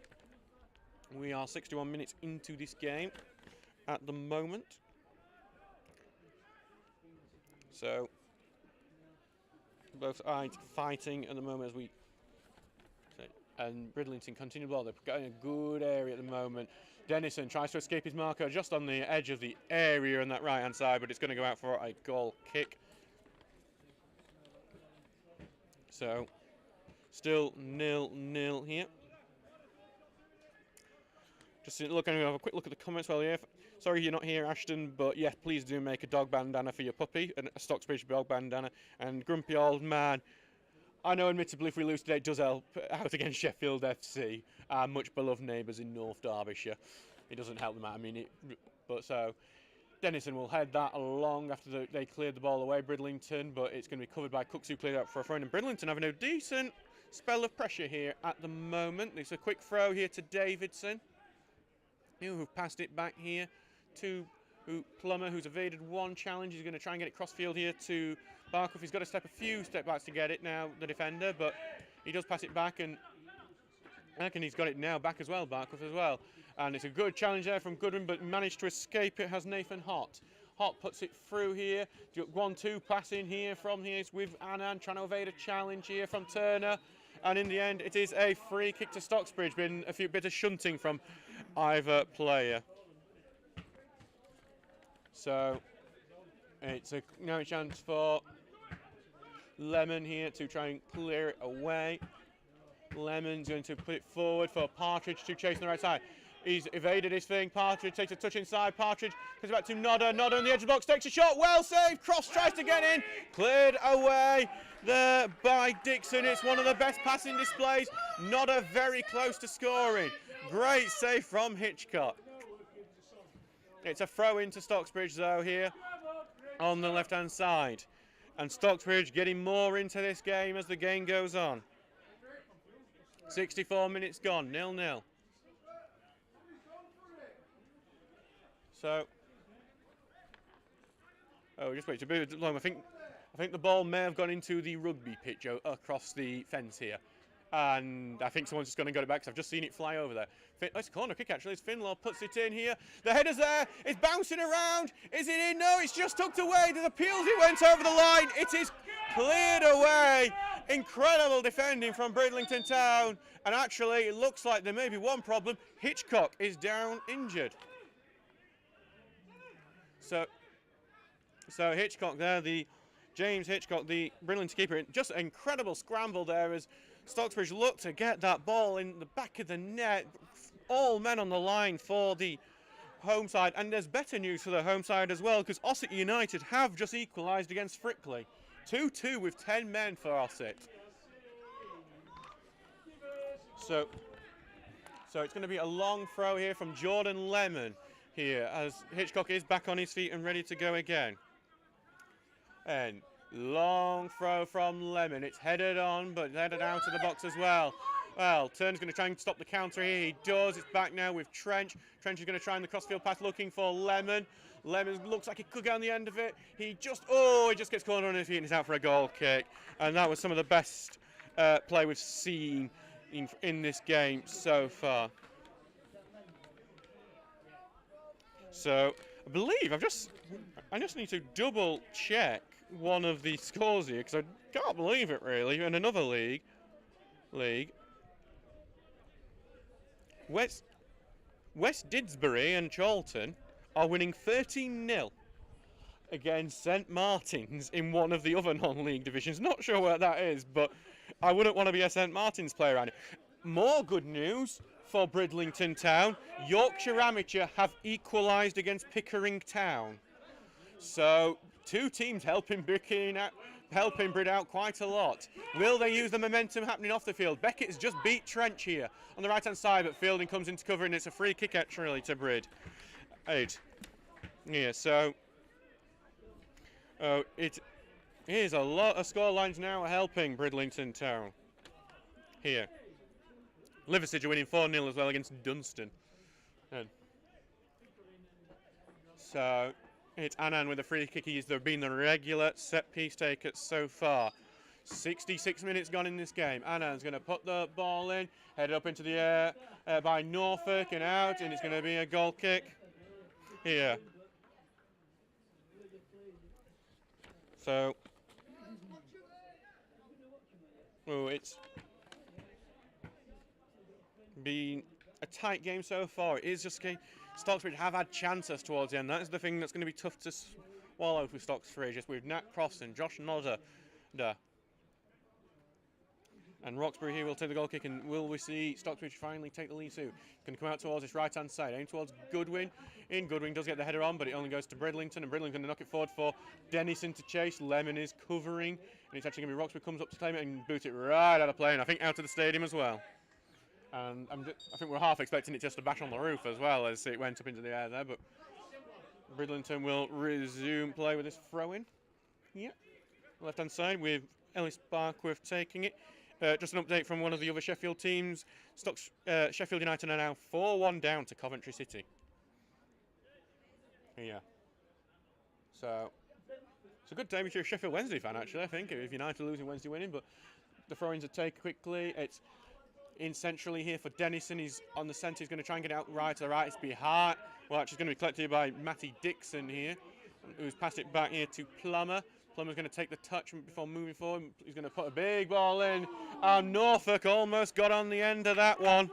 S1: We are 61 minutes into this game at the moment. So, Both sides fighting at the moment as we... And Bridlington continue ball. They're getting a good area at the moment. Dennison tries to escape his marker just on the edge of the area on that right-hand side, but it's going to go out for a goal kick. So, still 0-0 here. Just looking to have a quick look at the comments while you're here. Sorry you're not here, Ashton, but yes, please do make a dog bandana for your puppy, a Stocksbridge dog bandana. And Grumpy Old Man, I know admittedly if we lose today it does help out against Sheffield FC, our much beloved neighbours in North Derbyshire. It doesn't help them out, I mean, but so Dennison will head that along after they cleared the ball away, Bridlington, but it's going to be covered by Cooks who cleared out for a throw, and Bridlington having a decent spell of pressure here at the moment. It's a quick throw here to Davidson, who've passed it back here to Plummer, who's evaded one challenge. He's going to try and get it cross-field here to Barkov. He's got to a few step backs to get it now, the defender, but he does pass it back, and I reckon he's got it now back as well, Barkov as well. And it's a good challenge there from Goodwin, but managed to escape it has Nathan Hott. Hott puts it through here. 1-2 passing here from here with Annan, trying to evade a challenge here from Turner. And in the end, it is a free kick to Stocksbridge. Been a few bit of shunting from either player. So it's now a chance for Lemon here to try and clear it away. Lemon's going to put it forward for Partridge to chase on the right side. He's evaded his thing. Partridge takes a touch inside. Partridge comes back to Nodder. Nodder on the edge of the box takes a shot. Well saved. Cross tries to get in. Cleared away there by Dixon. It's one of the best passing displays. Nodder very close to scoring. Great save from Hitchcock. It's a throw into Stocksbridge though here on the left-hand side. And Stocksbridge getting more into this game as the game goes on. 64 minutes gone, 0-0. So, just wait a bit long. I think the ball may have gone into the rugby pitch across the fence here. And I think someone's just going to get it back because I've just seen it fly over there. It's a corner kick actually. It's Finlaw puts it in here. The header's there. It's bouncing around. Is it in? No, it's just tucked away. There's appeals. It went over the line. It is cleared away. Incredible defending from Bridlington Town. And actually, it looks like there may be one problem. Hitchcock is down injured. So Hitchcock there, James Hitchcock, the Bridlington keeper. Just an incredible scramble there as Stocksbridge looked to get that ball in the back of the net. All men on the line for the home side. And there's better news for the home side as well, because Ossett United have just equalised against Frickley. 2-2 with 10 men for Ossett. So it's going to be a long throw here from Jordan Lemon here as Hitchcock is back on his feet and ready to go again. And long throw from Lemon. It's headed on, but headed out of the box as well. Well, Turner's going to try and stop the counter here. He does. It's back now with Trench. Trench is going to try in the crossfield pass looking for Lemon. Lemon looks like he could go on the end of it. He just gets cornered on his feet and he's out for a goal kick. And that was some of the best play we've seen in this game so far. So I believe I just need to double check one of the scores here because I can't believe it really. In another league, West Didsbury and Charlton are winning 13-0 against St Martin's in one of the other non-league divisions. Not sure where that is, but I wouldn't want to be a St Martin's player around it. More good news for Bridlington Town. Yorkshire Amateur have equalised against Pickering Town. So two teams helping Brid out quite a lot. Will they use the momentum happening off the field? Beckett's just beat Trench here on the right-hand side, but Fielding comes into cover and it's a free kick actually to Brid. Yeah, so it is a lot of score lines now helping Bridlington Town here. Liversidge are winning 4-0 as well against Dunstan. So it's Annan with a free kick. He's been the regular set-piece taker so far. 66 minutes gone in this game. Annan's going to put the ball in, head up into the air by Norfolk and out, and it's going to be a goal kick here. Oh, it's been a tight game so far. It is just a Stocksbridge have had chances towards the end. That is the thing that's going to be tough to swallow for Stocksbridge. Just with Nat Crofton, Josh Nodder, and Roxbury here will take the goal kick, and will we see Stocksbridge finally take the lead soon? Can come out towards his right-hand side, aim towards Goodwin. Goodwin does get the header on, but it only goes to Bridlington, and Bridlington going to knock it forward for Dennison to chase. Lemon is covering, and it's actually going to be Roxbury comes up to claim it and boot it right out of play, and I think out of the stadium as well. And I think we're half expecting it just to bash on the roof as well as it went up into the air there, but Bridlington will resume play with this throw-in. Yeah, left-hand side with Ellis Barkworth taking it. Just an update from one of the other Sheffield teams. Sheffield United are now 4-1 down to Coventry City. Yeah. So, it's a good day if you're a Sheffield Wednesday fan, actually, I think, if United are losing, Wednesday winning. But the throw-ins are taken quickly. It's in centrally here for Dennison. He's on the centre. He's going to try and get it out right to the right. It's behind. Well, actually, it's going to be collected by Matty Dixon here, who's passed it back here to Plummer. Plummer's going to take the touch before moving forward. He's going to put a big ball in. And Norfolk almost got on the end of that one.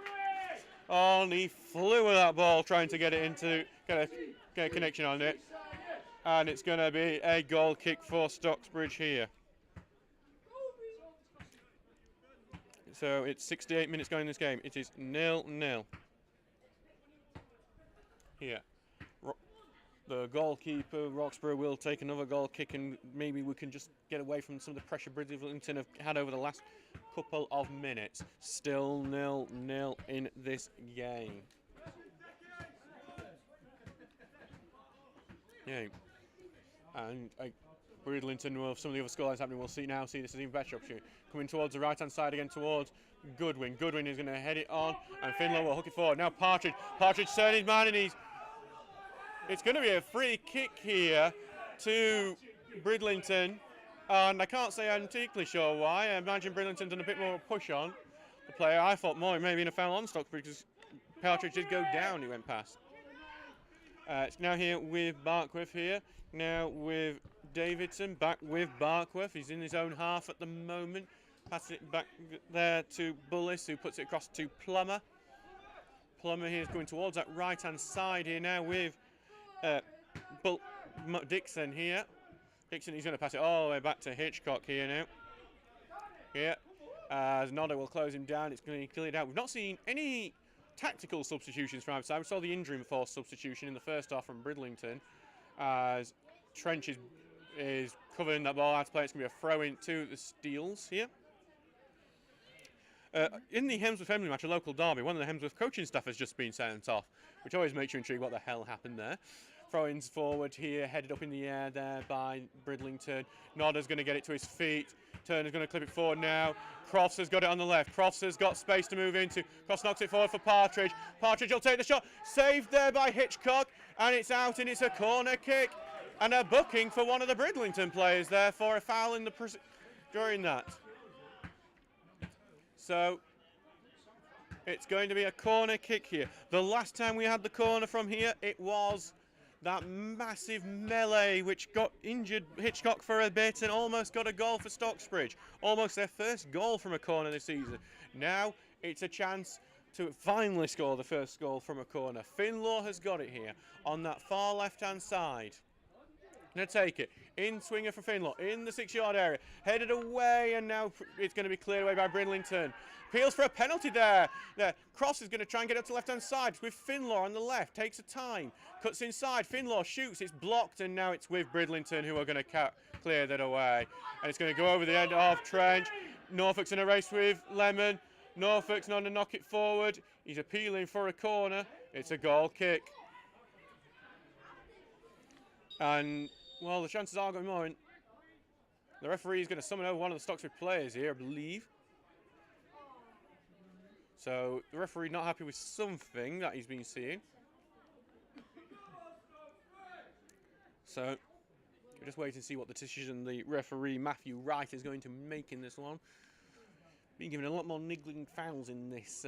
S1: Oh, and he flew with that ball trying to get it into, get a connection on it. And it's going to be a goal kick for Stocksbridge here. So it's 68 minutes going in this game. It is 0-0. Here. The goalkeeper, Roxbury, will take another goal kick, and maybe we can just get away from some of the pressure Bridlington have had over the last couple of minutes. Still 0-0 in this game. Yeah. And Bridlington, well, some of the other scorelines happening, we'll see now. See, this is even better opportunity. Coming towards the right-hand side again towards Goodwin. Goodwin is going to head it on, and Finlow will hook it forward. Now Partridge. Partridge turning his man, and it's going to be a free kick here to Bridlington, and I can't say I'm particularly sure why. I imagine Bridlington done a bit more push on the player. I thought more maybe in a foul on Stocksbridge because Partridge did go down. He went past. It's now here with Barkworth here. Now with Davidson, back with Barkworth. He's in his own half at the moment. Passes it back there to Bullis, who puts it across to Plummer. Plummer here is going towards that right-hand side here now with Dixon here. Dixon, he's going to pass it all the way back to Hitchcock here now. Here, as Nodder will close him down. It's going to be cleared out. We've not seen any tactical substitutions from outside. We saw the injury force substitution in the first half from Bridlington, as Trench is covering that ball out to play. It's going to be a throw-in to the Steels here. In the Hemsworth-Emley match, a local derby, one of the Hemsworth coaching staff has just been sent off, which always makes you intrigued what the hell happened there. Throw-ins forward here, headed up in the air there by Bridlington. Nodder's going to get it to his feet. Turner's going to clip it forward now. Crofts has got it on the left. Crofts has got space to move into. Crofts knocks it forward for Partridge. Partridge will take the shot. Saved there by Hitchcock, and it's out, and it's a corner kick. And a booking for one of the Bridlington players there for a foul in the during that. So it's going to be a corner kick here. The last time we had the corner from here, it was that massive melee which got injured Hitchcock for a bit and almost got a goal for Stocksbridge. Almost their first goal from a corner this season. Now it's a chance to finally score the first goal from a corner. Finlaw has got it here on that far left-hand side. Going to take it. In swinger for Finlaw. In the 6-yard area. Headed away, and now it's going to be cleared away by Bridlington. Appeals for a penalty there. Cross is going to try and get up to left-hand side with Finlaw on the left. Takes a time. Cuts inside. Finlaw shoots. It's blocked, and now it's with Bridlington who are going to clear that away. And it's going to go over the end of Trench. Norfolk's in a race with Lemon. Norfolk's not going to knock it forward. He's appealing for a corner. It's a goal kick. And, well, the chances are going more. The referee is going to summon over one of the Stocksbridge players here, I believe. So, the referee not happy with something that he's been seeing. So, we'll just wait and see what the decision the referee, Matthew Wright, is going to make in this one. Been given a lot more niggling fouls in this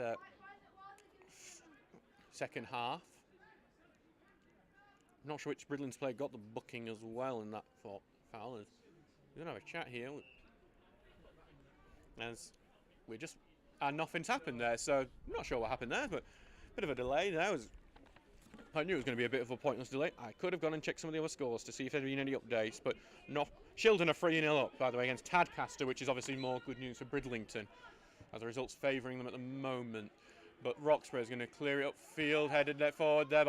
S1: second half. I'm not sure which Bridlington player got the booking as well in that foul. We're going to have a chat here. as and nothing's happened there. So I'm not sure what happened there, but a bit of a delay there. I knew it was going to be a bit of a pointless delay. I could have gone and checked some of the other scores to see if there had been any updates, but not. Shildon are 3-0 up, by the way, against Tadcaster, which is obviously more good news for Bridlington, as the results favouring them at the moment. But Roxburgh is going to clear it upfield, headed forward there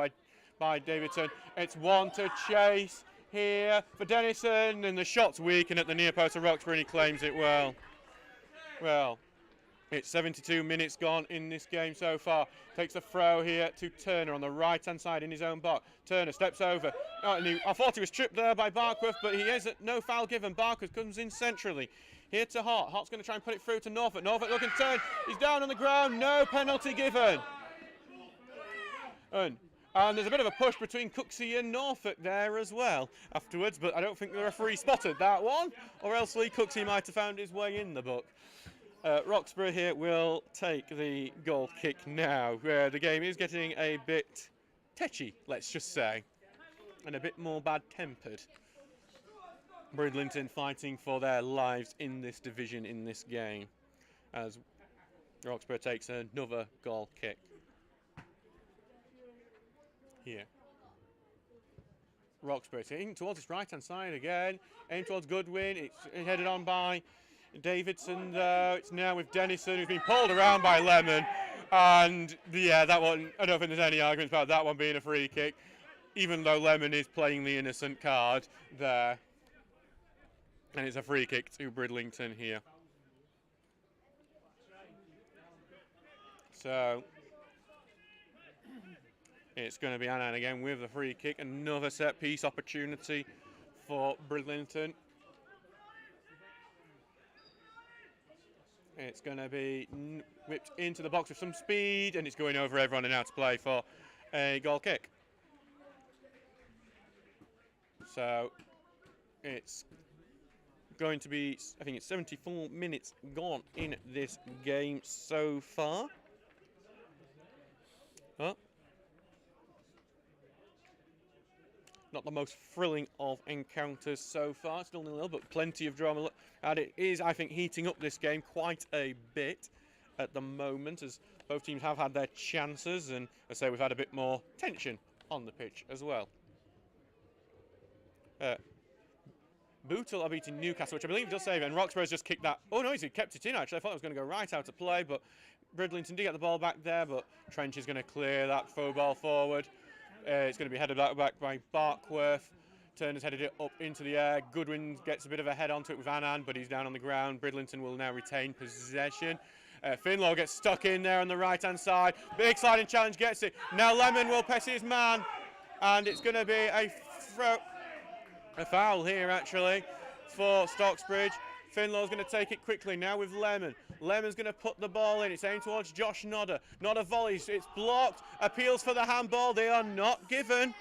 S1: by Davidson. It's one to chase here for Dennison, and the shot's weak, and at the near post of Roxburgh, and he claims it well. Well, it's 72 minutes gone in this game so far. Takes a throw here to Turner on the right-hand side in his own box. Turner steps over. I thought he was tripped there by Barkworth, but he is no foul given. Barkworth comes in centrally. Here to Hart. Hart's going to try and put it through to Norfolk. Norfolk looking to turn. He's down on the ground. No penalty given. And there's a bit of a push between Cooksey and Norfolk there as well afterwards, but I don't think the referee spotted that one, or else Lee Cooksey might have found his way in the book. Roxburgh here will take the goal kick now, where the game is getting a bit tetchy, let's just say, and a bit more bad-tempered. Bridlington fighting for their lives in this division, in this game, as Roxburgh takes another goal kick. Here. Roxburgh aiming towards its right-hand side again, aim towards Goodwin, it's headed on by Davidson though. It's now with Dennison, who's been pulled around by Lemon, and yeah, that one, I don't think there's any arguments about that one being a free kick, even though Lemon is playing the innocent card there. And it's a free kick to Bridlington here. So it's going to be Annan again with the free kick. Another set piece opportunity for Bridlington. It's going to be whipped into the box with some speed, and it's going over everyone and out to play for a goal kick. So it's going to be, I think it's 74 minutes gone in this game so far. Not the most thrilling of encounters so far, still 0-0, but plenty of drama. And it is, I think, heating up this game quite a bit at the moment, as both teams have had their chances, and I say we've had a bit more tension on the pitch as well. Bootle are beating Newcastle, which I believe does save it, and Roxburgh's just kicked that. Oh no, he's kept it in actually. I thought it was going to go right out of play, but Bridlington did get the ball back there, but Trench is going to clear that throw ball forward. It's going to be headed back by Barkworth. Turner's headed it up into the air. Goodwin gets a bit of a head onto it with Annan, but he's down on the ground. Bridlington will now retain possession. Finlaw gets stuck in there on the right-hand side. Big sliding challenge, gets it. Now Lemon will press his man, and it's going to be a foul here, actually, for Stocksbridge. Finlaw's going to take it quickly now with Lemon. Lemon's going to put the ball in. It's aimed towards Josh Nodder. Nodder volleys. It's blocked. Appeals for the handball. They are not given.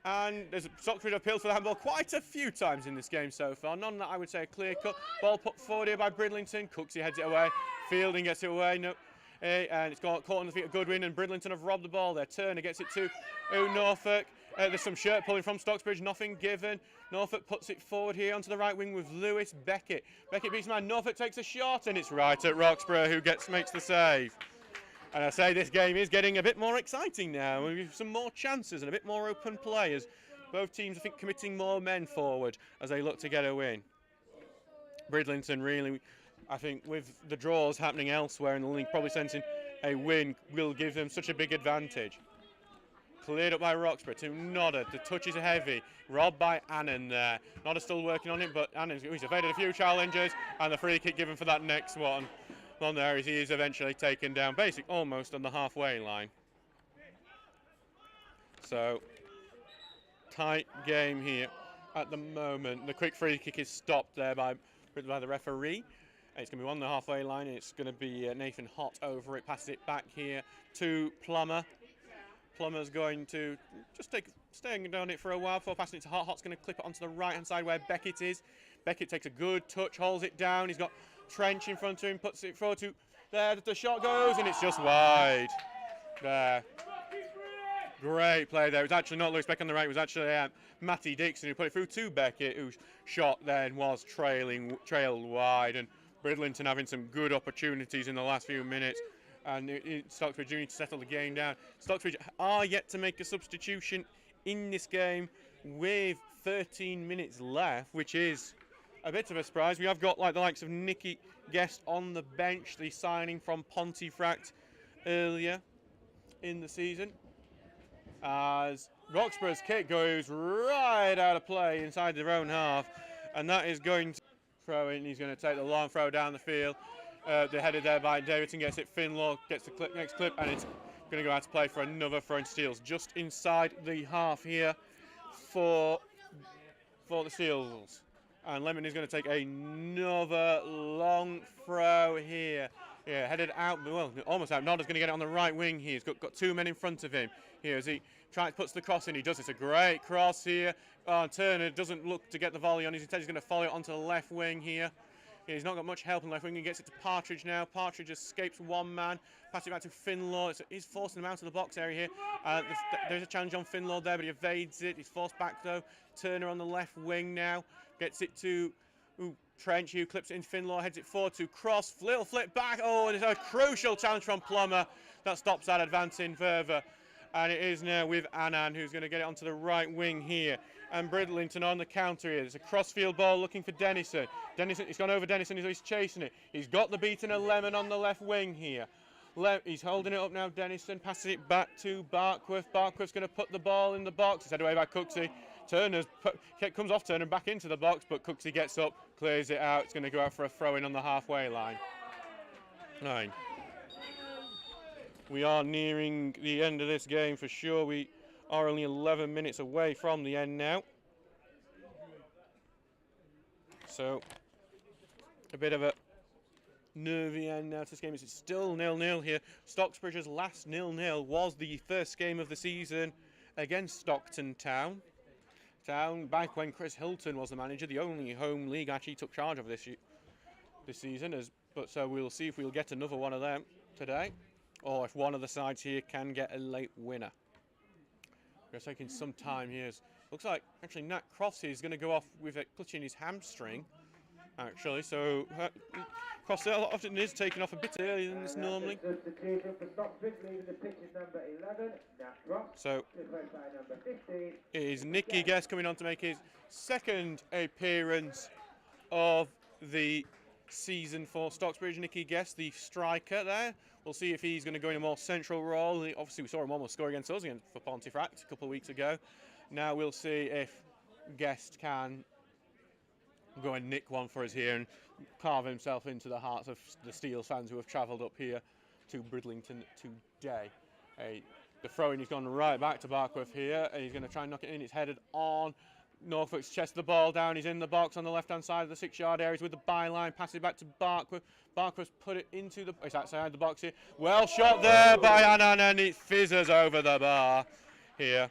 S1: And there's Stocksbridge appeals for the handball quite a few times in this game so far. None that I would say a clear cut. Ball put forward here by Bridlington. Cooksey heads it away. Fielding gets it away. No. And it's caught on the feet of Goodwin, and Bridlington have robbed the ball there. Turner gets it to Norfolk. There's some shirt pulling from Stocksbridge, nothing given. Norfolk puts it forward here onto the right wing with Lewis Beckett. Beckett beats man, Norfolk takes a shot, and it's right at Roxburgh who makes the save. And I say this game is getting a bit more exciting now, with some more chances and a bit more open play, as both teams, I think, committing more men forward as they look to get a win. Bridlington really, I think, with the draws happening elsewhere in the league, probably sensing a win will give them such a big advantage. Cleared up by Roxburgh to Nodder. The touch is heavy. Robbed by Annan there. Nodder still working on it, but Annan's evaded a few challenges, and the free kick given for that next one. On there, he is eventually taken down, basically almost on the halfway line. So, tight game here at the moment. The quick free kick is stopped there by the referee. It's going to be on the halfway line. It's going to be Nathan Hott over it. Passes it back here to Plummer. Plummer's going to just staying down it for a while before passing it to Hott. Hott's going to clip it onto the right-hand side where Beckett is. Beckett takes a good touch, holds it down. He's got Trench in front of him, puts it forward to there. The shot goes, and it's just wide. There. Great play there. It was actually not Lewis Beckett on the right. It was actually Matty Dixon who put it through to Beckett, whose shot then was trailed wide. And Bridlington having some good opportunities in the last few minutes, and Stocksbridge do need to settle the game down. Stocksbridge are yet to make a substitution in this game with 13 minutes left, which is a bit of a surprise. We have got like the likes of Nicky Guest on the bench, the signing from Pontefract earlier in the season, as Roxburgh's kick goes right out of play inside their own half, and that is going to throw in. He's going to take the long throw down the field. They're headed there by Davidson, gets it. Finlaw gets the next clip, and it's going to go out to play for another throw in Steels just inside the half here for the Steels. And Lemon is going to take another long throw here. Yeah, headed out, well, almost out. Nodder's going to get it on the right wing here. He's got two men in front of him here as he puts the cross in. He does. It's a great cross here. Turner doesn't look to get the volley on. He's going to follow it onto the left wing here. Yeah, he's not got much help on the left wing. He gets it to Partridge now. Partridge escapes one man. Passes it back to Finlaw. He's forcing him out of the box area here. There's a challenge on Finlaw there, but he evades it. He's forced back though. Turner on the left wing now. Gets it to Trench, who clips it in. Finlaw heads it forward to Cross. Little flip back. Oh, and it's a crucial challenge from Plummer that stops that advancing further. And it is now with Annan, who's going to get it onto the right wing here. And Bridlington on the counter here. There's a crossfield ball looking for Dennison. He's gone over Dennison, he's chasing it. He's got the beaten of Lemon on the left wing here. He's holding it up now, Dennison. Passes it back to Barkworth. Barkworth's going to put the ball in the box. It's headed away by Cooksey. Comes off Turner back into the box, but Cooksey gets up, clears it out. It's going to go out for a throw-in on the halfway line. 9. We are nearing the end of this game for sure. We are only 11 minutes away from the end now. So, a bit of a nervy end now to this game. It's still 0-0 here. Stocksbridge's last 0-0 was the first game of the season against Stockton Town. Back when Chris Hilton was the manager, the only home league actually took charge of this season. So we'll see if we'll get another one of them today, or if one of the sides here can get a late winner. We're taking some time here. Looks like actually Nat Cross is going to go off with it clutching his hamstring. Actually, so Cross often is taken off a bit earlier than this normally. So it is Nicky Guest coming on to make his second appearance of the season for Stocksbridge. Nicky Guest, the striker there. We'll see if he's going to go in a more central role. Obviously, we saw him almost score against us for Pontefract a couple of weeks ago. Now we'll see if Guest can go and nick one for us here and carve himself into the hearts of the Steels fans who have travelled up here to Bridlington today. The throw-in, he's gone right back to Barkworth here. He's going to try and knock it in. It's headed on Norfolk's chest, the ball down. He's in the box on the left-hand side of the 6-yard areas with the byline. Passes it back to Barkworth. Barkworth's put it into the... It's outside the box here. Well shot there by Annan, and it fizzes over the bar here.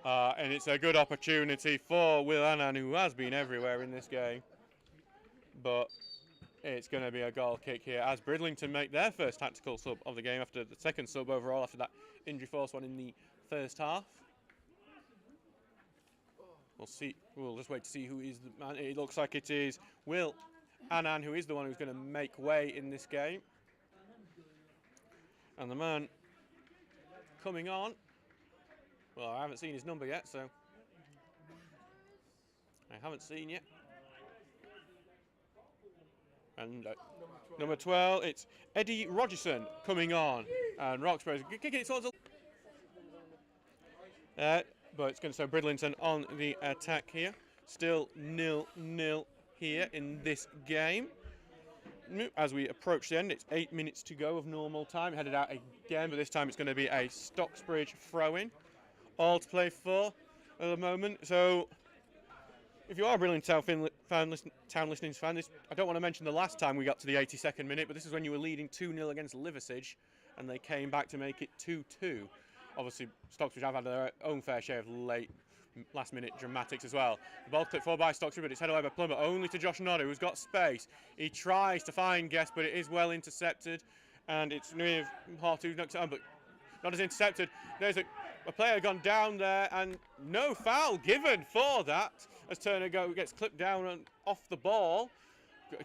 S1: And it's a good opportunity for Will Annan, who has been everywhere in this game. But it's going to be a goal kick here as Bridlington make their first tactical sub of the game after the second sub overall after that injury force one in the first half. We'll see. We'll just wait to see who is the man. It looks like it is Will Annan who is the one who's going to make way in this game. And the man coming on. Well, I haven't seen his number yet, so I haven't seen yet. And number 12, it's Eddie Rogerson coming on. And Roxbury's kicking it towards the... but it's going to show Bridlington on the attack here. Still 0-0 here in this game. As we approach the end, it's 8 minutes to go of normal time. Headed out again, but this time it's going to be a Stocksbridge throw-in. All to play for at the moment. So, if you are a Bridlington Town listening fan, I don't want to mention the last time we got to the 82nd minute, but this is when you were leading 2-0 against Liversidge, and they came back to make it 2-2. Obviously, Stocksbridge have had their own fair share of last-minute dramatics as well. The ball clipped forward by Stocksbridge, but it's headed away by Plummer, only to Josh Nodder, who's got space. He tries to find Guest, but it is well intercepted, and it's near Hart who knocks it on, but Nodder's intercepted. There's a player gone down there, and no foul given for that, as Turner gets clipped down and off the ball.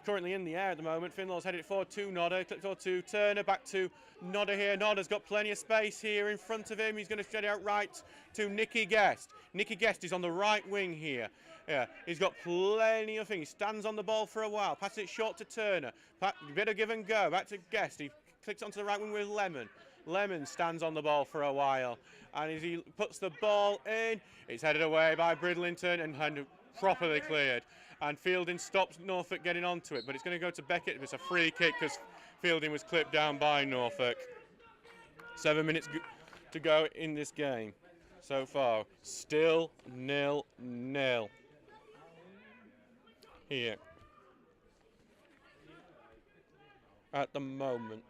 S1: currently in the air at the moment. Finlaw's headed it forward to Nodder, clipped forward to Turner, back to Nodder here. Nodder's got plenty of space here in front of him. He's going to spread it out right to Nicky Guest. Nicky Guest is on the right wing here. Yeah, he's got plenty of things. He stands on the ball for a while, passes it short to Turner. Bit of give and go, back to Guest. He clicks onto the right wing with Lemon. Lemon stands on the ball for a while, and as he puts the ball in, it's headed away by Bridlington and properly cleared. And Fielding stops Norfolk getting onto it, but it's going to go to Beckett. It's a free kick because Fielding was clipped down by Norfolk. 7 minutes to go in this game so far. Still 0-0 here at the moment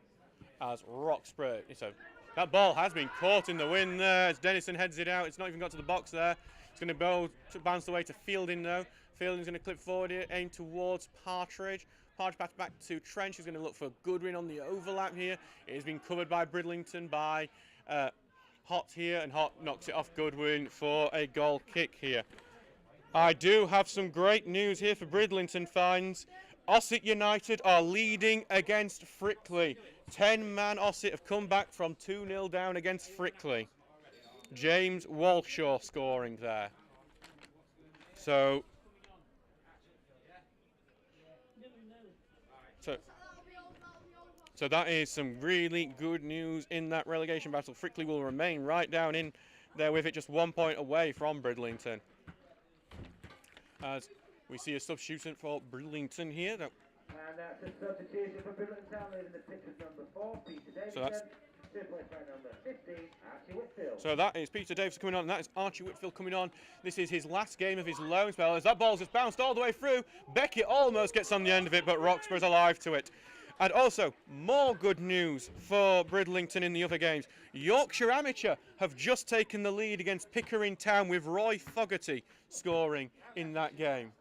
S1: as Roxburgh. So that ball has been caught in the wind there as Dennison heads it out. It's not even got to the box there. It's going to bounce away to Fielding though. Fielding's going to clip forward here, aim towards Partridge. Partridge back to Trench. He's going to look for Goodwin on the overlap here. It has been covered by Bridlington by Hott here, and Hott knocks it off Goodwin for a goal kick here. I do have some great news here for Bridlington fans. Ossett United are leading against Frickley. 10-man Ossett have come back from 2-0 down against Frickley. James Walshaw scoring there. So that is some really good news in that relegation battle. Frickley will remain right down in there with it, just 1 point away from Bridlington. As we see a substitution for Bridlington here.
S4: And that's a substitution for Bridlington, leaving the pitch with number 4, Peter Davidson. Number 15, Archie Whitfield.
S1: So that is Peter Davidson coming on, and that is Archie Whitfield coming on. This is his last game of his loan spell, as that ball's just bounced all the way through. Beckett almost gets on the end of it, but Roxburgh's alive to it. And also, more good news for Bridlington in the other games. Yorkshire Amateur have just taken the lead against Pickering Town with Roy Fogarty scoring in that game.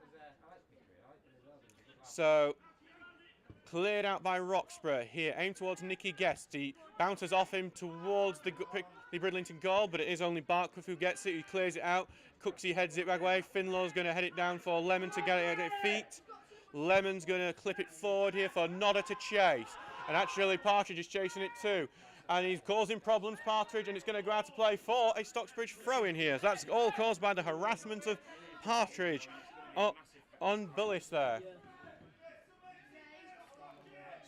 S1: So, cleared out by Roxburgh here, aimed towards Nicky Guest. He bounces off him towards the Bridlington goal, but it is only Barcliffe who gets it. He clears it out. Cooksey heads it back away. Finlaw's going to head it down for Lemon to get it at his feet. Lemon's going to clip it forward here for Nodder to chase. And actually Partridge is chasing it too. And he's causing problems, Partridge, and it's going to go out to play for a Stocksbridge throw-in here. So that's all caused by the harassment of Partridge on Bullis there.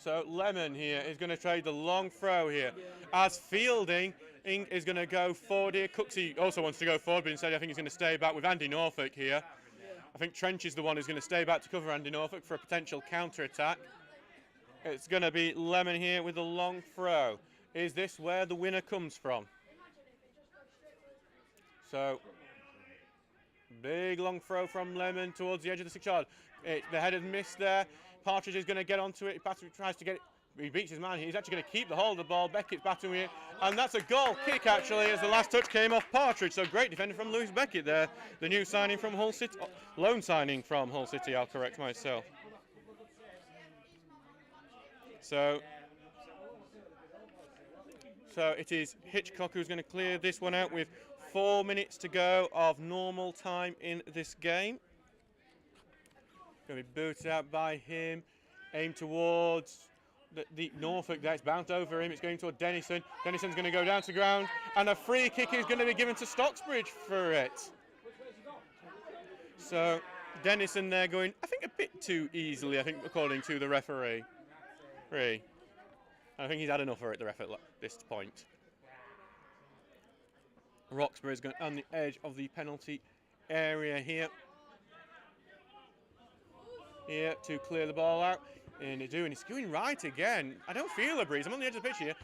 S1: So Lemon here is going to trade the long throw here. As Fielding is going to go forward here. Cooksey also wants to go forward, but instead I think he's going to stay back with Andy Norfolk here. I think Trench is the one who's going to stay back to cover Andy Norfolk for a potential counter-attack. It's going to be Lemon here with a long throw. Is this where the winner comes from? So, big long throw from Lemon towards the edge of the 6-yard. The headed miss there. Partridge is going to get onto it. Partridge tries to get it. He beats his man here. He's actually going to keep the hold of the ball. Beckett's battling it. And that's a goal kick, actually, as the last touch came off Partridge. So great defender from Lewis Beckett there. The new signing from Hull City. Loan signing from Hull City, I'll correct myself. So it is Hitchcock who's going to clear this one out with 4 minutes to go of normal time in this game. Going to be booted out by him. Aimed towards the Norfolk there. It's bounced over him. It's going toward Dennison. Dennison's going to go down to ground. And a free kick is going to be given to Stocksbridge for it. So Dennison there going, I think, a bit too easily, I think, according to the referee. I think he's had enough for it, the ref, at this point. Roxburgh is going on the edge of the penalty area here. Here to clear the ball out. And it's going right again. I don't feel a breeze. I'm on the edge of the pitch here.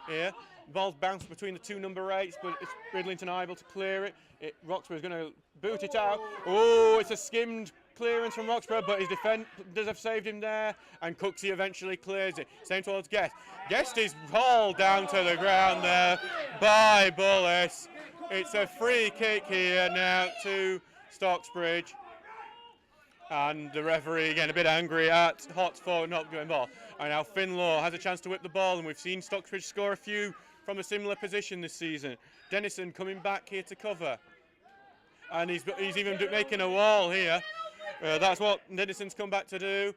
S1: Here. Ball's bounced between the two number 8s, but it's Bridlington able to clear it. Roxburgh is going to boot it out. Oh, it's a skimmed clearance from Roxburgh, but his defenders have saved him there. And Cooksey eventually clears it. Same towards Guest. Guest is hauled down to the ground there by Bullis. It's a free kick here now to Stocksbridge. And the referee, again, a bit angry at Hott for not going ball. And now Finlaw has a chance to whip the ball, and we've seen Stocksbridge score a few from a similar position this season. Dennison coming back here to cover. And he's even making a wall here. That's what Dennison's come back to do.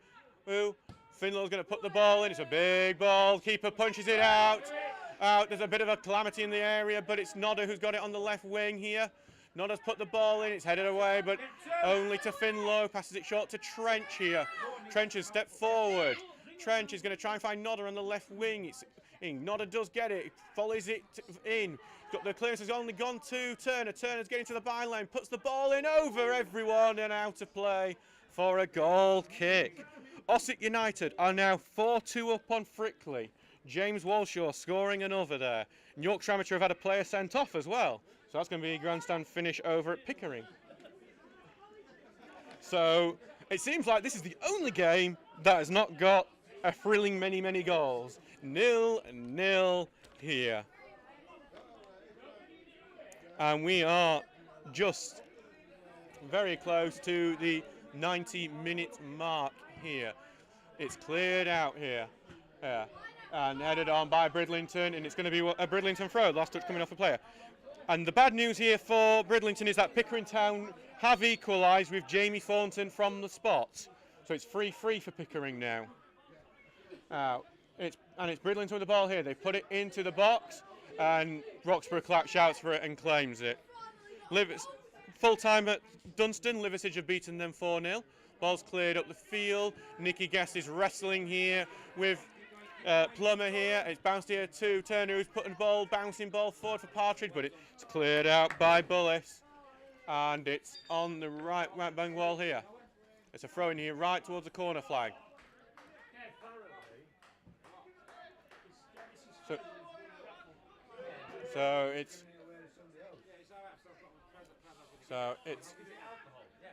S1: Ooh, Finlow's going to put the ball in. It's a big ball. Keeper punches it out. There's a bit of a calamity in the area, but it's Nodder who's got it on the left wing here. Nodder's put the ball in. It's headed away, but only to Finlow. Passes it short to Trench here. Trench has stepped forward. Trench is going to try and find Nodder on the left wing. It's in. Nodder does get it. He volleys it in. The clearance has only gone to Turner. Turner's getting to the byline. Puts the ball in over everyone and out of play for a goal kick. Ossett United are now 4-2 up on Frickley. James Walshaw scoring another there. And Yorkshire Amateur have had a player sent off as well. So that's going to be a grandstand finish over at Pickering. So it seems like this is the only game that has not got a thrilling many goals. 0-0 here. And we are just very close to the 90-minute mark here. It's cleared out here. And headed on by Bridlington, and it's going to be a Bridlington throw. Last touch coming off the player. And the bad news here for Bridlington is that Pickering Town have equalised with Jamie Thornton from the spot. So it's 3-3 for Pickering now. It's Bridlington with the ball here. They put it into the box, and Roxburgh Clark shouts for it and claims it. Full time at Dunstan, Liversidge have beaten them 4-0. Ball's cleared up the field. Nicky Guest is wrestling here with Plummer here. It's bounced here to Turner, who's putting the bouncing ball forward for Partridge, but it's cleared out by Bullis. And it's on the right bang wall here. It's a throw in here right towards the corner flag. So it's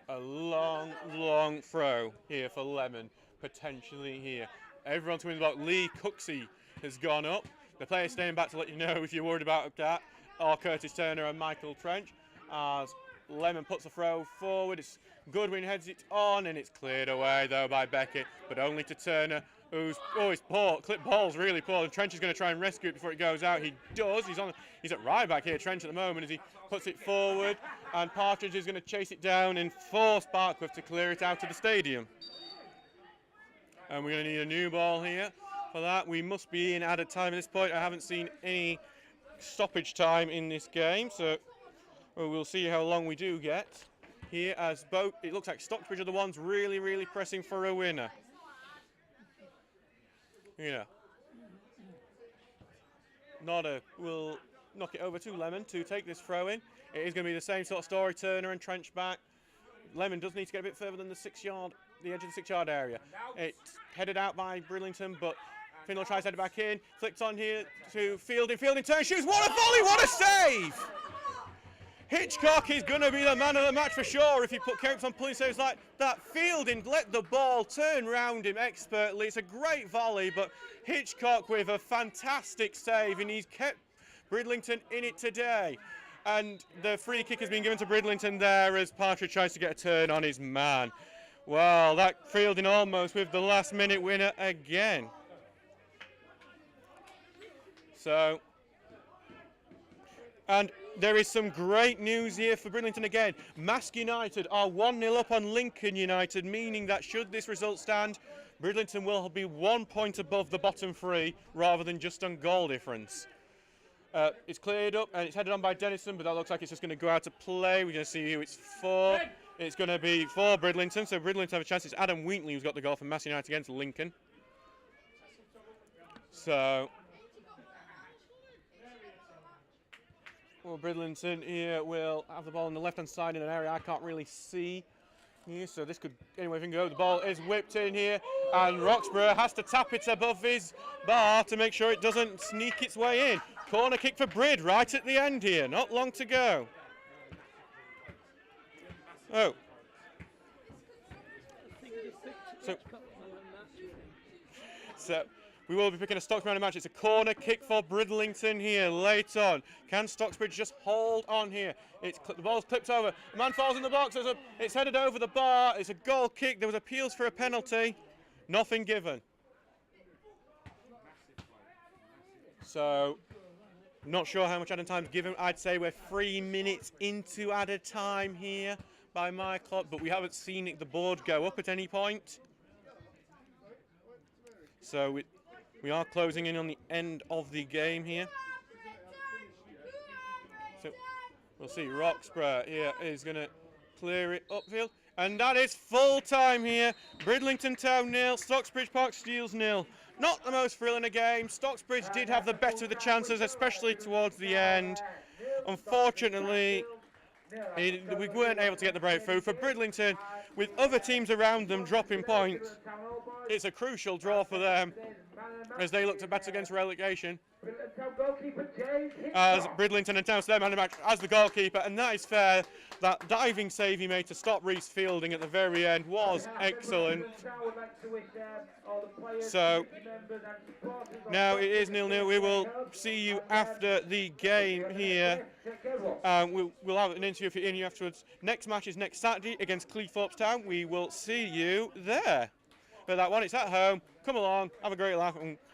S1: a long throw here for Lemon, potentially here. Everyone's coming about. Lee Cooksey has gone up. The players staying back to let you know if you're worried about that are Curtis Turner and Michael Trench. As Lemon puts the throw forward, it's Goodwin heads it on, and it's cleared away though by Beckett, but only to Turner, who's his clip ball's really poor, and Trench is going to try and rescue it before it goes out. He does. He's at right back here, Trench, at the moment, as he puts it forward, and Partridge is going to chase it down and force Barkworth to clear it out of the stadium. And we're going to need a new ball here for that. We must be in added time at this point. I haven't seen any stoppage time in this game, so we'll see how long we do get here, as both, it looks like Stocksbridge are the ones really pressing for a winner. Yeah. Nodder will knock it over to Lemon to take this throw in. It is going to be the same sort of story. Turner and Trench back. Lemon does need to get a bit further than the edge of the 6-yard area. It's headed out by Bridlington, but Finlow tries to head it back in. Flicked on here to Fielding. Fielding turns, shoots. What a volley! What a save! Hitchcock is going to be the man of the match for sure if he counts on pulling saves like that. Fielding let the ball turn round him expertly. It's a great volley, but Hitchcock with a fantastic save, and he's kept Bridlington in it today. And the free kick has been given to Bridlington there as Partridge tries to get a turn on his man. Well, that Fielding almost with the last-minute winner again. So, and there is some great news here for Bridlington again. Mask United are 1-0 up on Lincoln United, meaning that should this result stand, Bridlington will be 1 point above the bottom three rather than just on goal difference. It's cleared up and it's headed on by Dennison, but that looks like it's just going to go out to play. We're going to see who it's for. It's going to be for Bridlington, so Bridlington have a chance. It's Adam Wheatley who's got the goal for Mass United against Lincoln. So, well, Bridlington here will have the ball on the left-hand side in an area I can't really see here, so this could anyway can go. The ball is whipped in here, and Roxburgh has to tap it above his bar to make sure it doesn't sneak its way in. Corner kick for Brid right at the end here, not long to go. Oh. So we will be picking a Stocksbridge match. It's a corner kick for Bridlington here late on. Can Stocksbridge just hold on here? The ball's clipped over. The man falls in the box. It's headed over the bar. It's a goal kick. There was appeals for a penalty. Nothing given. So, not sure how much added time's given. I'd say we're 3 minutes into added time here by my clock, but we haven't seen the board go up at any point. So we are closing in on the end of the game here. So we'll see. Roxburgh here is going to clear it upfield. And that is full time here. Bridlington Town 0, Stocksbridge Park Steels 0. Not the most thrilling a game. Stocksbridge did have the better of the chances, especially towards the end. Unfortunately, we weren't able to get the breakthrough. For Bridlington, with other teams around them dropping points, it's a crucial draw for them as they look to battle against relegation. As Bridlington announced their man of the match as the goalkeeper, and that is fair. That diving save he made to stop Reese Fielding at the very end was excellent. So now it is 0-0. We will see you after the game here. We'll have an interview for you afterwards. Next match is next Saturday against Cleethorpes Town. We will see you there. For that one, it's at home. Come along, have a great laugh, and